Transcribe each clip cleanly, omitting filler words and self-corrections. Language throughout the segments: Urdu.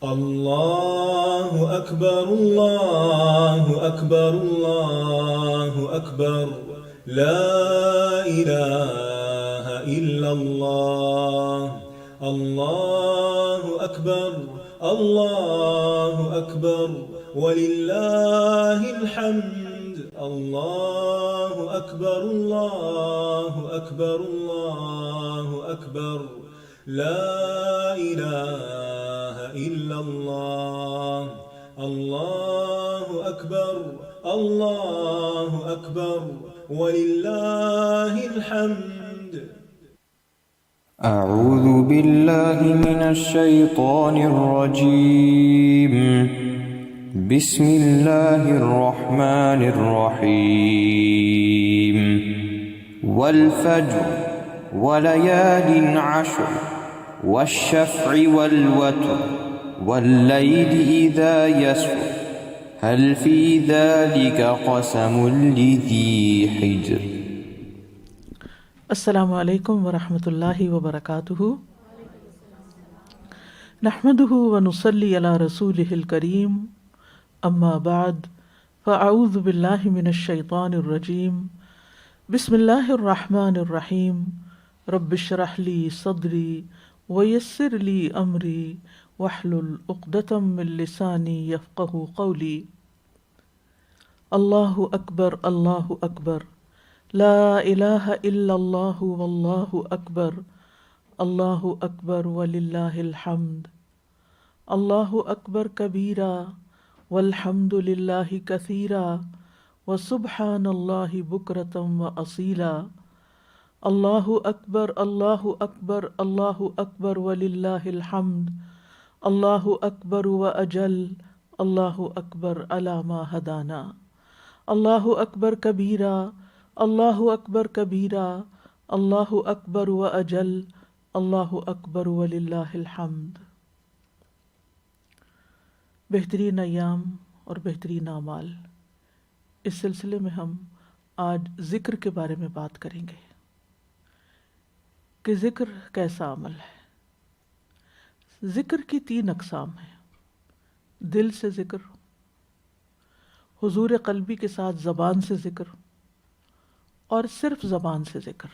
الله أكبر الله أكبر الله أكبر. لا إله إلا الله. الله أكبر الله أكبر ولله الحمد. الله أكبر الله أكبر الله أكبر. لا إله إلا الله. الله أكبر الله أكبر ولله الحمد. أعوذ بالله من الشيطان الرجيم. بسم الله الرحمن الرحيم. والفجر وليال عشر والشفع والوتر والليل إذا يسر هل في ذلك قسم لذي حجر. السلام علیکم ورحمۃ اللہ وبرکاتہ. نحمده ونصلی علی رسولہ الکریم. اما بعد فاعوذ باللہ من الشیطان الرجیم. بسم اللہ الرحمن الرحیم. رب اشرح لی صدری ویسر لی امری واحلل عقدۃ من لسانی یفقہوا قولی. اللہ اکبر اللہ اکبر لا الہ الا اللہ واللہ اکبر. اللہ اکبر وللہ الحمد. اللہ اکبر کبیرا والحمد للہ کثیرا وسبحان اللہ بکرۃ واصیلا. اللہ اکبر اللہ اکبر اللہ اکبر وللہ الحمد. اللہ اکبر واجل. اللہ اکبر علی ما ہدانا. اللہ اکبر کبیرا اللہ اکبر کبیرا اللہ اکبر واجل. اللہ اکبر وللہ الحمد. بہترین ایام اور بہترین اعمال، اس سلسلے میں ہم آج ذکر کے بارے میں بات کریں گے کہ ذکر کیسا عمل ہے. ذکر کی 3 اقسام ہیں: دل سے ذکر، حضور قلبی کے ساتھ زبان سے ذکر، اور صرف زبان سے ذکر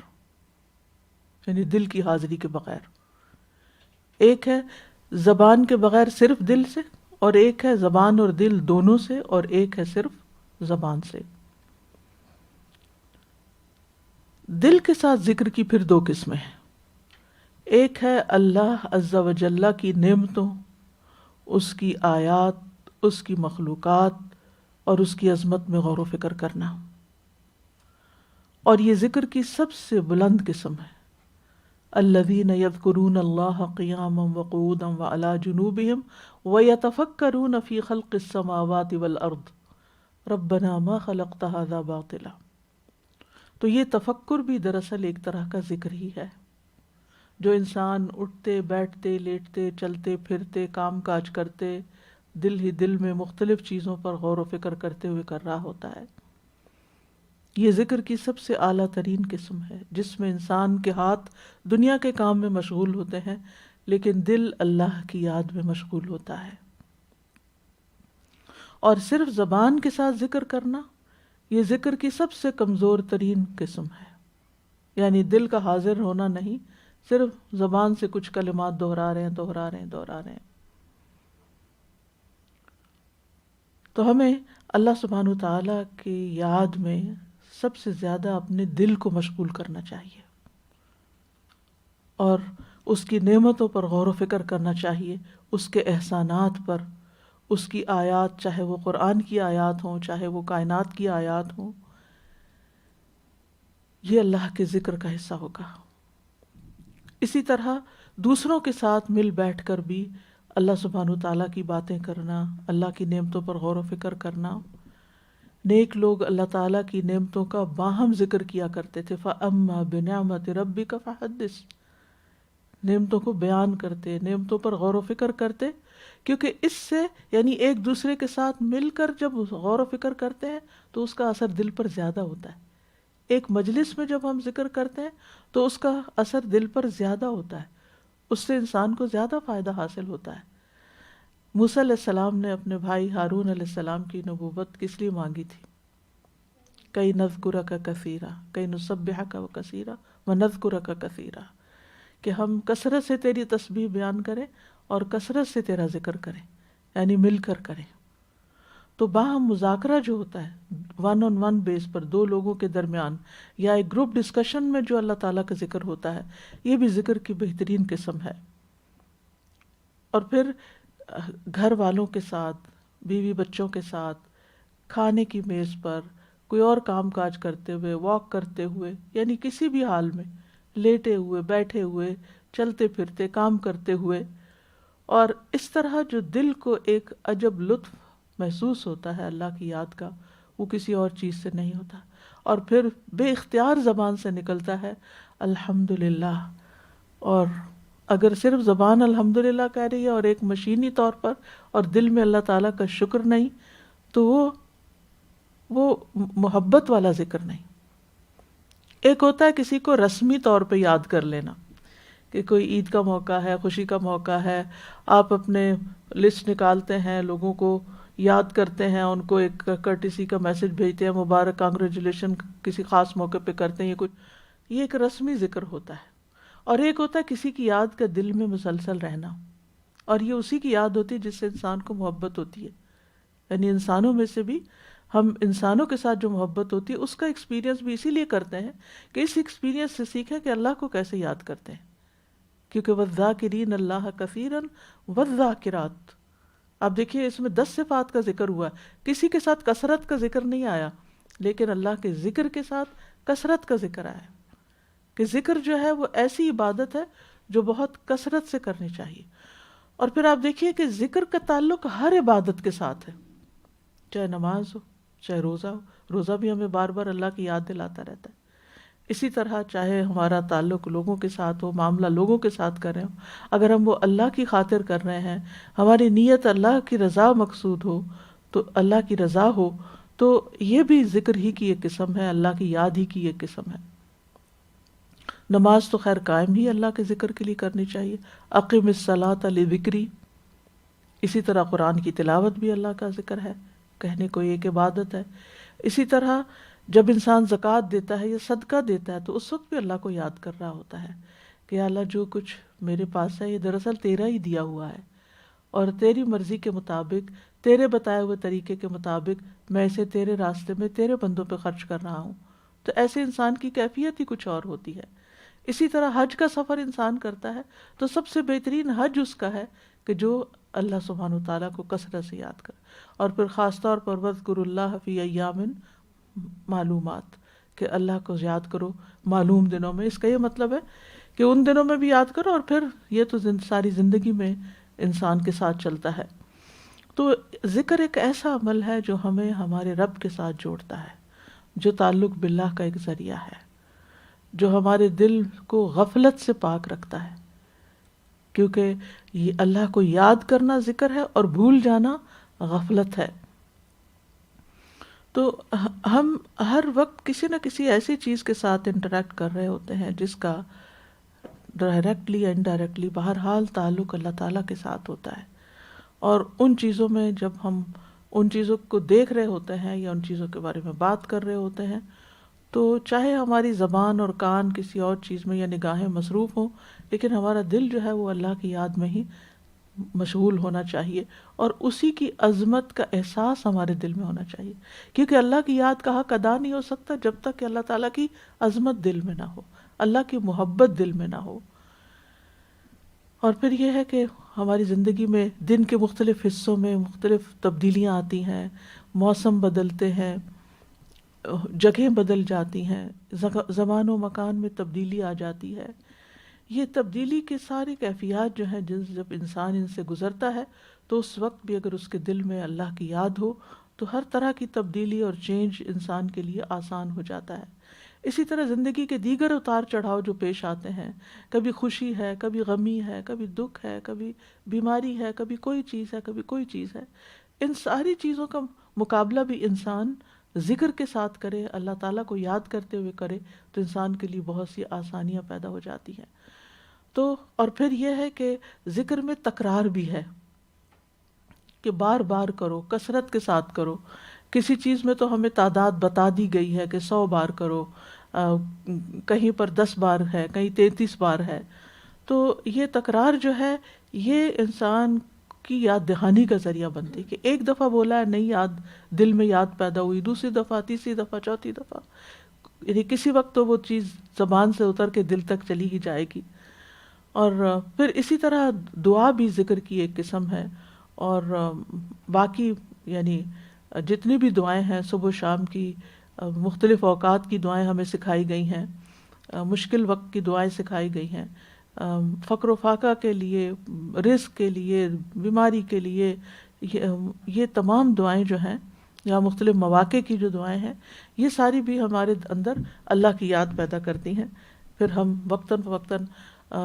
یعنی دل کی حاضری کے بغیر. ایک ہے زبان کے بغیر صرف دل سے، اور ایک ہے زبان اور دل دونوں سے، اور ایک ہے صرف زبان سے. دل کے ساتھ ذکر کی پھر 2 قسمیں ہیں. ایک ہے اللہ عز و جل کی نعمتوں، اس کی آیات، اس کی مخلوقات اور اس کی عظمت میں غور و فکر کرنا، اور یہ ذکر کی سب سے بلند قسم ہے. الذین یذکرون اللہ قیاما وقعودا وعلی جنوبہم ویتفکرون فی خلق السماوات والارض ربنا ما خلقت ھذا باطلا. تو یہ تفکر بھی دراصل ایک طرح کا ذکر ہی ہے، جو انسان اٹھتے بیٹھتے لیٹتے چلتے پھرتے کام کاج کرتے دل ہی دل میں مختلف چیزوں پر غور و فکر کرتے ہوئے کر رہا ہوتا ہے. یہ ذکر کی سب سے اعلیٰ ترین قسم ہے، جس میں انسان کے ہاتھ دنیا کے کام میں مشغول ہوتے ہیں لیکن دل اللہ کی یاد میں مشغول ہوتا ہے. اور صرف زبان کے ساتھ ذکر کرنا یہ ذکر کی سب سے کمزور ترین قسم ہے، یعنی دل کا حاضر ہونا نہیں، صرف زبان سے کچھ کلمات دہرا رہے ہیں. تو ہمیں اللہ سبحانہ وتعالیٰ کی یاد میں سب سے زیادہ اپنے دل کو مشغول کرنا چاہیے، اور اس کی نعمتوں پر غور و فکر کرنا چاہیے، اس کے احسانات پر، اس کی آیات، چاہے وہ قرآن کی آیات ہوں چاہے وہ کائنات کی آیات ہوں. یہ اللہ کے ذکر کا حصہ ہوگا. اسی طرح دوسروں کے ساتھ مل بیٹھ کر بھی اللہ سبحانہ وتعالیٰ کی باتیں کرنا، اللہ کی نعمتوں پر غور و فکر کرنا. نیک لوگ اللہ تعالیٰ کی نعمتوں کا باہم ذکر کیا کرتے تھے. فَأَمَّا بِنِعْمَةِ رَبِّكَ فَحَدِّثْ. نعمتوں کو بیان کرتے، نعمتوں پر غور و فکر کرتے، کیونکہ اس سے یعنی ایک دوسرے کے ساتھ مل کر جب غور و فکر کرتے ہیں تو اس کا اثر دل پر زیادہ ہوتا ہے. ایک مجلس میں جب ہم ذکر کرتے ہیں تو اس کا اثر دل پر زیادہ ہوتا ہے، اس سے انسان کو زیادہ فائدہ حاصل ہوتا ہے. موسیٰ علیہ السلام نے اپنے بھائی ہارون علیہ السلام کی نبوت کس لیے مانگی تھی؟ کئی نذکرک کثیرا، کئی نسبحک کثیرا ونذکرک کثیرا، کہ ہم کثرت سے تیری تسبیح بیان کریں اور کثرت سے تیرا ذکر کریں، یعنی مل کر کریں۔ تو باہم مذاکرہ جو ہوتا ہے ون آن ون بیس پر دو لوگوں کے درمیان یا ایک گروپ ڈسکشن میں جو اللہ تعالیٰ کا ذکر ہوتا ہے، یہ بھی ذکر کی بہترین قسم ہے۔ اور پھر گھر والوں کے ساتھ، بیوی بچوں کے ساتھ، کھانے کی میز پر، کوئی اور کام کاج کرتے ہوئے، واک کرتے ہوئے، یعنی کسی بھی حال میں، لیٹے ہوئے، بیٹھے ہوئے، چلتے پھرتے، کام کرتے ہوئے، اور اس طرح جو دل کو ایک عجب لطف محسوس ہوتا ہے اللہ کی یاد کا، وہ کسی اور چیز سے نہیں ہوتا۔ اور پھر بے اختیار زبان سے نکلتا ہے الحمدللہ، اور اگر صرف زبان الحمدللہ کہہ رہی ہے اور ایک مشینی طور پر اور دل میں اللہ تعالیٰ کا شکر نہیں، تو وہ محبت والا ذکر نہیں۔ ایک ہوتا ہے کسی کو رسمی طور پہ یاد کر لینا، کہ کوئی عید کا موقع ہے، خوشی کا موقع ہے، آپ اپنے لسٹ نکالتے ہیں، لوگوں کو یاد کرتے ہیں، ان کو ایک کرٹیسی کا میسج بھیجتے ہیں، مبارک، کانگریچولیشن کسی خاص موقع پہ کرتے ہیں، یہ ایک رسمی ذکر ہوتا ہے۔ اور ایک ہوتا ہے کسی کی یاد کا دل میں مسلسل رہنا، اور یہ اسی کی یاد ہوتی ہے جس سے انسان کو محبت ہوتی ہے۔ یعنی انسانوں میں سے بھی ہم انسانوں کے ساتھ جو محبت ہوتی ہے اس کا ایکسپیرینس بھی اسی لیے کرتے ہیں کہ اس ایکسپیرینس سے سیکھیں کہ اللہ کو کیسے یاد کرتے ہیں، کیونکہ والذاکرین اللہ کثیرا والذاکرات، آپ دیکھیے اس میں 10 صفات کا ذکر ہوا ہے، کسی کے ساتھ کثرت کا ذکر نہیں آیا، لیکن اللہ کے ذکر کے ساتھ کثرت کا ذکر آیا ہے، کہ ذکر جو ہے وہ ایسی عبادت ہے جو بہت کثرت سے کرنی چاہیے۔ اور پھر آپ دیکھیے کہ ذکر کا تعلق ہر عبادت کے ساتھ ہے، چاہے نماز ہو، چاہے روزہ ہو، روزہ بھی ہمیں بار بار اللہ کی یاد دلاتا رہتا ہے۔ اسی طرح چاہے ہمارا تعلق لوگوں کے ساتھ ہو، معاملہ لوگوں کے ساتھ کر رہے ہوں، اگر ہم وہ اللہ کی خاطر کر رہے ہیں، ہماری نیت اللہ کی رضا مقصود ہو، تو اللہ کی رضا ہو، تو یہ بھی ذکر ہی کی ایک قسم ہے، اللہ کی یاد ہی کی ایک قسم ہے۔ نماز تو خیر قائم ہی اللہ کے ذکر کے لیے کرنی چاہیے، اقم الصلاۃ لذکری۔ اسی طرح قرآن کی تلاوت بھی اللہ کا ذکر ہے، کہنے کو ایک عبادت ہے۔ اسی طرح جب انسان زکوٰۃ دیتا ہے یا صدقہ دیتا ہے تو اس وقت بھی اللہ کو یاد کر رہا ہوتا ہے کہ یا اللہ جو کچھ میرے پاس ہے یہ دراصل تیرا ہی دیا ہوا ہے، اور تیری مرضی کے مطابق، تیرے بتائے ہوئے طریقے کے مطابق میں اسے تیرے راستے میں تیرے بندوں پہ خرچ کر رہا ہوں۔ تو ایسے انسان کی کیفیت ہی کچھ اور ہوتی ہے۔ اسی طرح حج کا سفر انسان کرتا ہے تو سب سے بہترین حج اس کا ہے کہ جو اللہ سبحانہ و تعالیٰ کو کثرت سے یاد کرے، اور پھر خاص طور پر وَاذْكُرُوا اللَّهَ فِي أَيَّامٍ معلومات، کہ اللہ کو یاد کرو معلوم دنوں میں۔ اس کا یہ مطلب ہے کہ ان دنوں میں بھی یاد کرو، اور پھر یہ تو ساری زندگی میں انسان کے ساتھ چلتا ہے۔ تو ذکر ایک ایسا عمل ہے جو ہمیں ہمارے رب کے ساتھ جوڑتا ہے، جو تعلق باللہ کا ایک ذریعہ ہے، جو ہمارے دل کو غفلت سے پاک رکھتا ہے، کیونکہ یہ اللہ کو یاد کرنا ذکر ہے اور بھول جانا غفلت ہے۔ تو ہم ہر وقت کسی نہ کسی ایسی چیز کے ساتھ انٹریکٹ کر رہے ہوتے ہیں جس کا ڈائریکٹلی یا انڈائریکٹلی بہرحال تعلق اللہ تعالیٰ کے ساتھ ہوتا ہے، اور ان چیزوں میں جب ہم ان چیزوں کو دیکھ رہے ہوتے ہیں یا ان چیزوں کے بارے میں بات کر رہے ہوتے ہیں تو چاہے ہماری زبان اور کان کسی اور چیز میں یا نگاہیں مصروف ہوں، لیکن ہمارا دل جو ہے وہ اللہ کی یاد میں ہی مشغول ہونا چاہیے، اور اسی کی عظمت کا احساس ہمارے دل میں ہونا چاہیے، کیونکہ اللہ کی یاد کا حق ادا نہیں ہو سکتا جب تک کہ اللہ تعالیٰ کی عظمت دل میں نہ ہو، اللہ کی محبت دل میں نہ ہو۔ اور پھر یہ ہے کہ ہماری زندگی میں دن کے مختلف حصوں میں مختلف تبدیلیاں آتی ہیں، موسم بدلتے ہیں، جگہیں بدل جاتی ہیں، زمان و مکان میں تبدیلی آ جاتی ہے۔ یہ تبدیلی کی ساری کیفیات جو ہیں جب انسان ان سے گزرتا ہے تو اس وقت بھی اگر اس کے دل میں اللہ کی یاد ہو تو ہر طرح کی تبدیلی اور چینج انسان کے لیے آسان ہو جاتا ہے۔ اسی طرح زندگی کے دیگر اتار چڑھاؤ جو پیش آتے ہیں، کبھی خوشی ہے، کبھی غمی ہے، کبھی دکھ ہے، کبھی بیماری ہے، کبھی کوئی چیز ہے، کبھی کوئی چیز ہے، ان ساری چیزوں کا مقابلہ بھی انسان ذکر کے ساتھ کرے، اللہ تعالیٰ کو یاد کرتے ہوئے کرے تو انسان کے لیے بہت سی آسانیاں پیدا ہو جاتی ہیں۔ تو اور پھر یہ ہے کہ ذکر میں تکرار بھی ہے، کہ بار بار کرو، کثرت کے ساتھ کرو. کسی چیز میں تو ہمیں تعداد بتا دی گئی ہے کہ 100 بار کرو، کہیں پر 10 بار ہے، کہیں 33 بار ہے. تو یہ تکرار جو ہے یہ انسان کی یاد دہانی کا ذریعہ بنتی کہ ایک دفعہ بولا ہے نہیں یاد، دل میں یاد پیدا ہوئی، دوسری دفعہ، تیسری دفعہ، چوتھی دفعہ، یعنی کسی وقت تو وہ چیز زبان سے اتر کے دل تک چلی ہی جائے گی. اور پھر اسی طرح دعا بھی ذکر کی ایک قسم ہے. اور باقی یعنی جتنی بھی دعائیں ہیں صبح و شام کی، مختلف اوقات کی دعائیں ہمیں سکھائی گئی ہیں، مشکل وقت کی دعائیں سکھائی گئی ہیں، فقر و فاقہ کے لیے، رزق کے لیے، بیماری کے لیے، یہ تمام دعائیں جو ہیں یا مختلف مواقع کی جو دعائیں ہیں یہ ساری بھی ہمارے اندر اللہ کی یاد پیدا کرتی ہیں. پھر ہم وقتاً فوقتاً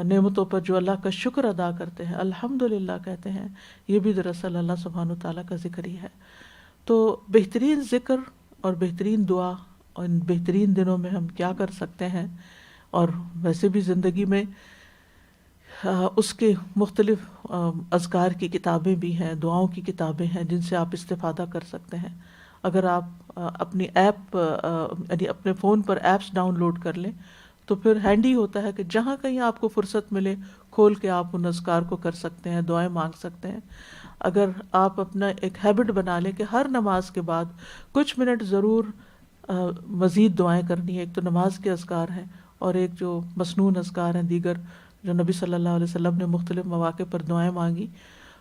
نعمتوں پر جو اللہ کا شکر ادا کرتے ہیں، الحمدللہ کہتے ہیں، یہ بھی دراصل اللہ سبحانہ تعالیٰ کا ذکر ہی ہے. تو بہترین ذکر اور بہترین دعا اور ان بہترین دنوں میں ہم کیا کر سکتے ہیں، اور ویسے بھی زندگی میں اس کے مختلف اذکار کی کتابیں بھی ہیں، دعاؤں کی کتابیں ہیں جن سے آپ استفادہ کر سکتے ہیں. اگر آپ اپنی ایپ یعنی اپنے فون پر ایپس ڈاؤن لوڈ کر لیں تو پھر ہینڈی ہوتا ہے کہ جہاں کہیں آپ کو فرصت ملے کھول کے آپ ان اذکار کو کر سکتے ہیں، دعائیں مانگ سکتے ہیں. اگر آپ اپنا ایک ہیبٹ بنا لیں کہ ہر نماز کے بعد کچھ منٹ ضرور مزید دعائیں کرنی ہے، ایک تو نماز کے اذکار ہیں اور ایک جو مسنون اذکار ہیں دیگر جو نبی صلی اللہ علیہ وسلم نے مختلف مواقع پر دعائیں مانگی،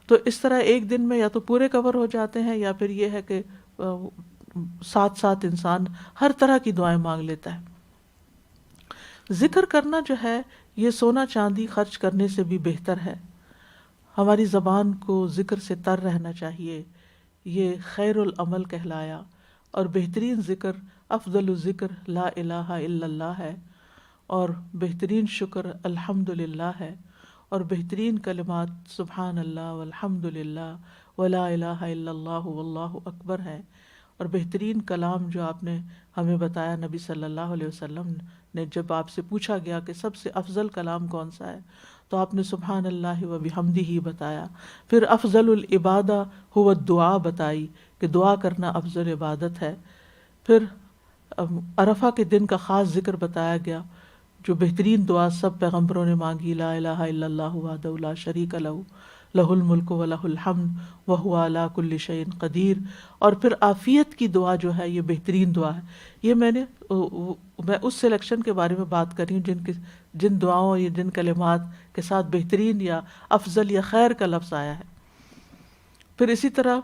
تو اس طرح ایک دن میں یا تو پورے کور ہو جاتے ہیں یا پھر یہ ہے کہ ساتھ ساتھ انسان ہر طرح کی دعائیں مانگ لیتا ہے. ذکر کرنا جو ہے یہ سونا چاندی خرچ کرنے سے بھی بہتر ہے. ہماری زبان کو ذکر سے تر رہنا چاہیے، یہ خیر العمل کہلایا. اور بہترین ذکر افضل الذکر لا الہ الا اللہ ہے، اور بہترین شکر الحمدللہ ہے، اور بہترین کلمات سبحان اللہ والحمد للہ ولا الہ الا اللہ واللہ اکبر ہے. اور بہترین کلام جو آپ نے ہمیں بتایا نبی صلی اللہ علیہ وسلم نے، جب آپ سے پوچھا گیا کہ سب سے افضل کلام کون سا ہے تو آپ نے سبحان اللہ و بحمدہ بتایا. پھر افضل العبادہ هو الدعاء بتائی کہ دعا کرنا افضل عبادت ہے. پھر عرفہ کے دن کا خاص ذکر بتایا گیا جو بہترین دعا سب پیغمبروں نے مانگی، لا الہ الا اللہ وحدہ لا شریک لہ لہ الملک ولہ الحمد وہو علی کل شیء قدیر. اور پھر عافیت کی دعا جو ہے یہ بہترین دعا ہے. یہ میں اس سلیکشن کے بارے میں بات کر رہی ہوں جن دعاؤں یا جن کلمات کے ساتھ بہترین یا افضل یا خیر کا لفظ آیا ہے. پھر اسی طرح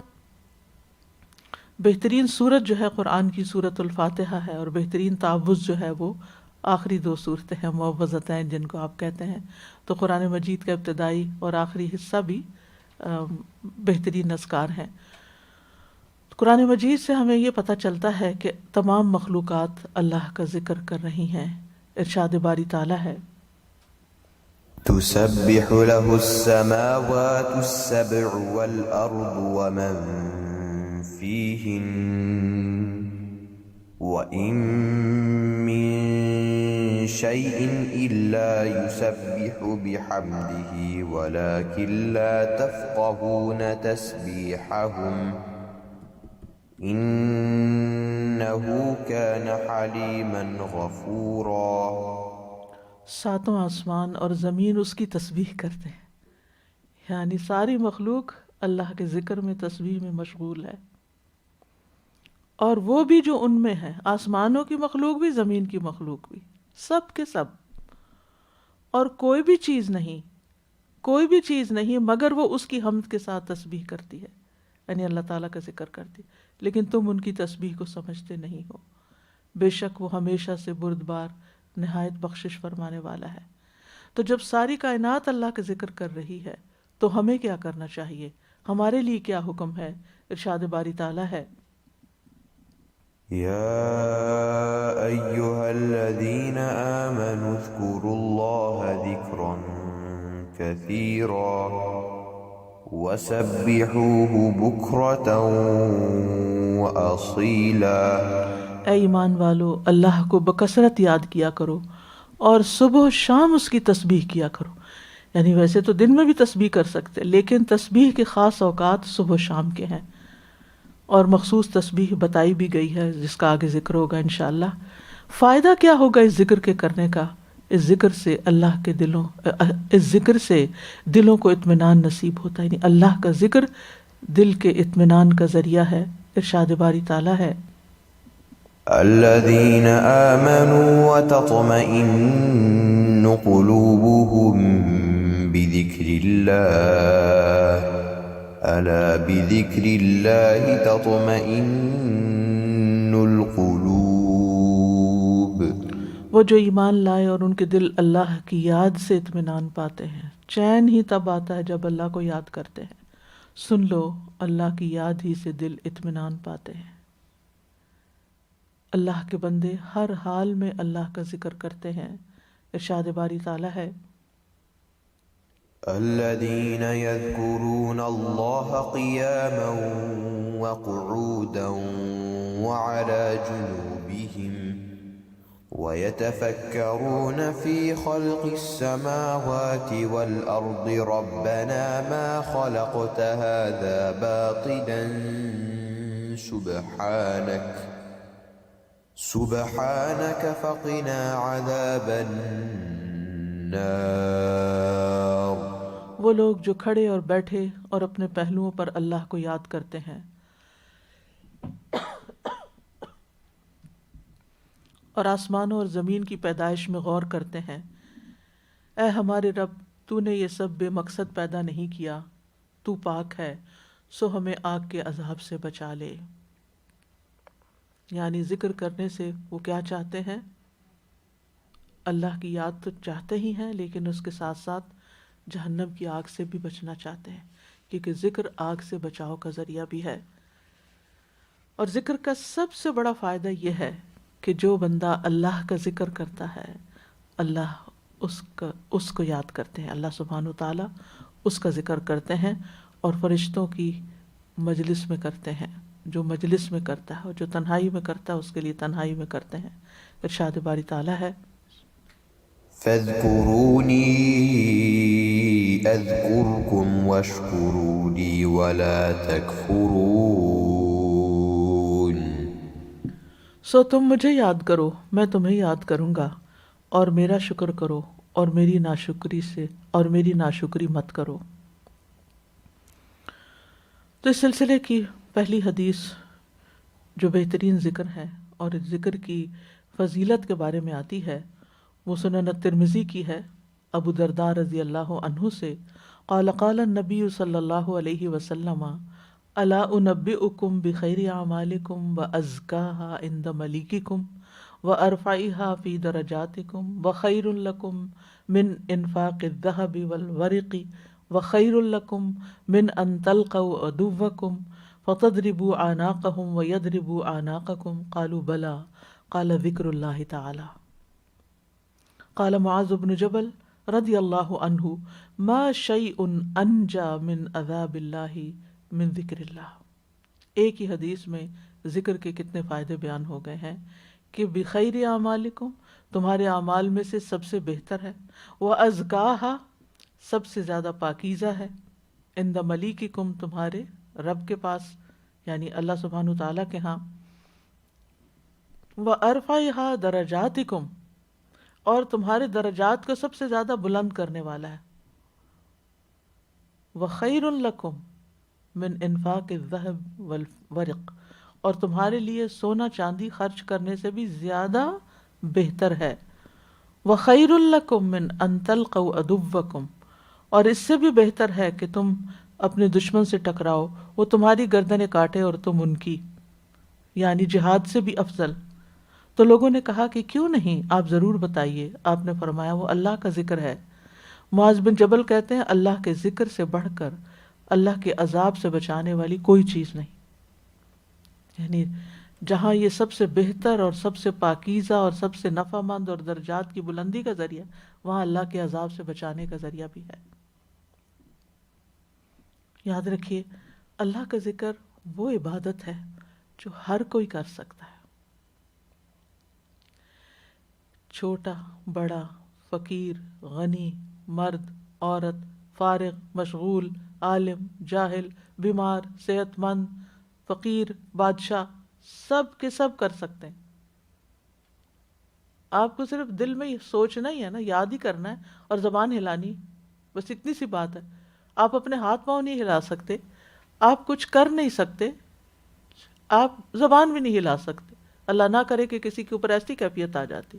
بہترین سورت جو ہے قرآن کی سورت الفاتحہ ہے، اور بہترین تعوذ جو ہے وہ آخری 2 صورتیں ہیں معوذتین جن کو آپ کہتے ہیں. تو قرآن مجید کا ابتدائی اور آخری حصہ بھی بہترین اذکار ہیں. قرآن مجید سے ہمیں یہ پتہ چلتا ہے کہ تمام مخلوقات اللہ کا ذکر کر رہی ہیں. ارشاد باری تعالیٰ ہے تسبح له السماوات السبع والأرض ومن فيهن وإن من شيء إلا يسبح بحمده ولكن لا تفقهون تسبيحهم إنه كان حليما غفورا. 7 آسمان اور زمین اس کی تسبیح کرتے ہیں، یعنی ساری مخلوق اللہ کے ذکر میں تسبیح میں مشغول ہے. اور وہ بھی جو ان میں ہے، آسمانوں کی مخلوق بھی زمین کی مخلوق بھی، سب کے سب. اور کوئی بھی چیز نہیں مگر وہ اس کی حمد کے ساتھ تسبیح کرتی ہے، یعنی اللہ تعالیٰ کا ذکر کرتی، لیکن تم ان کی تسبیح کو سمجھتے نہیں ہو. بے شک وہ ہمیشہ سے بردبار نہایت بخشش فرمانے والا ہے. تو جب ساری کائنات اللہ کا ذکر کر رہی ہے تو ہمیں کیا کرنا چاہیے، ہمارے لیے کیا حکم ہے؟ ارشاد باری تعالیٰ ہے يا أيها الذين آمنوا اذكروا الله ذكرا كثيرا وسبحوه بكرة وأصيلا. اے ایمان والو، اللہ کو بکثرت یاد کیا کرو اور صبح و شام اس کی تسبیح کیا کرو. یعنی ویسے تو دن میں بھی تسبیح کر سکتے، لیکن تسبیح کے خاص اوقات صبح و شام کے ہیں، اور مخصوص تسبیح بتائی بھی گئی ہے جس کا آگے ذکر ہوگا انشاءاللہ۔ فائدہ کیا ہوگا اس ذکر کے کرنے کا؟ اس ذکر سے دلوں کو اطمینان نصیب ہوتا ہے، یعنی اللہ کا ذکر دل کے اطمینان کا ذریعہ ہے۔ ارشاد باری تعالیٰ ہے الذين آمنوا وتطمئن قلوبهم بذكر الله ألا بذكر الله تطمئن القلوب۔ وہ جو ایمان لائے اور ان کے دل اللہ کی یاد سے اطمینان پاتے ہیں، چین ہی تب آتا ہے جب اللہ کو یاد کرتے ہیں۔ سن لو، اللہ کی یاد ہی سے دل اطمینان پاتے ہیں۔ اللہ کے بندے ہر حال میں اللہ کا ذکر کرتے ہیں۔ ارشاد باری تعالیٰ ہے الذين يذكرون الله قياما وقعودا وعلى جنوبهم ويتفكرون في خلق السماوات والأرض ربنا ما خلقت هذا باطلا سبحانك فقنا عذاب النار۔ وہ لوگ جو کھڑے اور بیٹھے اور اپنے پہلوؤں پر اللہ کو یاد کرتے ہیں اور آسمانوں اور زمین کی پیدائش میں غور کرتے ہیں، اے ہمارے رب، تو نے یہ سب بے مقصد پیدا نہیں کیا، تو پاک ہے، سو ہمیں آگ کے عذاب سے بچا لے۔ یعنی ذکر کرنے سے وہ کیا چاہتے ہیں؟ اللہ کی یاد تو چاہتے ہی ہیں، لیکن اس کے ساتھ ساتھ جہنم کی آگ سے بھی بچنا چاہتے ہیں، کیونکہ ذکر آگ سے بچاؤ کا ذریعہ بھی ہے۔ اور ذکر کا سب سے بڑا فائدہ یہ ہے کہ جو بندہ اللہ کا ذکر کرتا ہے، اللہ اس کو یاد کرتے ہیں، اللہ سبحانہ وتعالیٰ اس کا ذکر کرتے ہیں، اور فرشتوں کی مجلس میں کرتے ہیں۔ جو مجلس میں کرتا ہے اور جو تنہائی میں کرتا ہے، اس کے لیے تنہائی میں کرتے ہیں۔ ارشاد باری تعالیٰ ہے فاذكروني أذكركم واشكروا لي ولا تكفرون۔ سو تم مجھے یاد کرو، میں تمہیں یاد کروں گا، اور میرا شکر کرو، اور میری ناشکری مت کرو۔ تو اس سلسلے کی پہلی حدیث جو بہترین ذکر ہے اور اس ذکر کی فضیلت کے بارے میں آتی ہے، وہ سنن ترمذی کی ہے، ابو درداء رضی اللہ عنہ سے، قال قال النبی صلی اللہ علیہ وسلم الا انبئکم بخیر اعمالکم وازکاها عند ملیککم وارفعها فی درجاتکم وخیر لکم من انفاق الذهب والورق وخیر لکم من ان تلقوا عدوکم فتضربوا اعناقهم ويضربوا اعناقکم قالوا بلى قال ذکر اللہ تعالی۔ قال معاذ بن جبل رضی اللہ عنہ ما شیء انجا من عذاب اللہ من ذکر اللہ۔ ایک ہی حدیث میں ذکر کے کتنے فائدے بیان ہو گئے ہیں کہ بخیر اعمالکم، تمہارے اعمال میں سے سب سے بہتر ہے، وازکاہا، سب سے زیادہ پاکیزہ ہے، عند ملیککم، تمہارے رب کے پاس یعنی اللہ سبحانہ تعالیٰ کے ہاں، وارفعہا درجاتکم، اور تمہارے درجات کو سب سے زیادہ بلند کرنے والا ہے، وخیر لکم من انفاق الذهب والورق، اور تمہارے لیے سونا چاندی خرچ کرنے سے بھی زیادہ بہتر ہے، وخیر لکم من ان تلقوا عدوکم، اور اس سے بھی بہتر ہے کہ تم اپنے دشمن سے ٹکراؤ، وہ تمہاری گردنیں کاٹے اور تم ان کی، یعنی جہاد سے بھی افضل۔ تو لوگوں نے کہا کہ کیوں نہیں، آپ ضرور بتائیے۔ آپ نے فرمایا وہ اللہ کا ذکر ہے۔ معاذ بن جبل کہتے ہیں اللہ کے ذکر سے بڑھ کر اللہ کے عذاب سے بچانے والی کوئی چیز نہیں، یعنی جہاں یہ سب سے بہتر اور سب سے پاکیزہ اور سب سے نفع مند اور درجات کی بلندی کا ذریعہ، وہاں اللہ کے عذاب سے بچانے کا ذریعہ بھی ہے۔ یاد رکھیے اللہ کا ذکر وہ عبادت ہے جو ہر کوئی کر سکتا ہے، چھوٹا بڑا، فقیر غنی، مرد عورت، فارغ، مشغول، عالم، جاہل، بیمار، صحت مند، فقیر، بادشاہ، سب کے سب کر سکتے ہیں. آپ کو صرف دل میں یہ سوچنا ہی ہے نا، یاد ہی کرنا ہے اور زبان ہلانی، بس اتنی سی بات ہے. آپ اپنے ہاتھ پاؤں نہیں ہلا سکتے، آپ کچھ کر نہیں سکتے، آپ زبان بھی نہیں ہلا سکتے. اللہ نہ کرے کہ کسی کے اوپر ایسی کیفیت آ جاتی.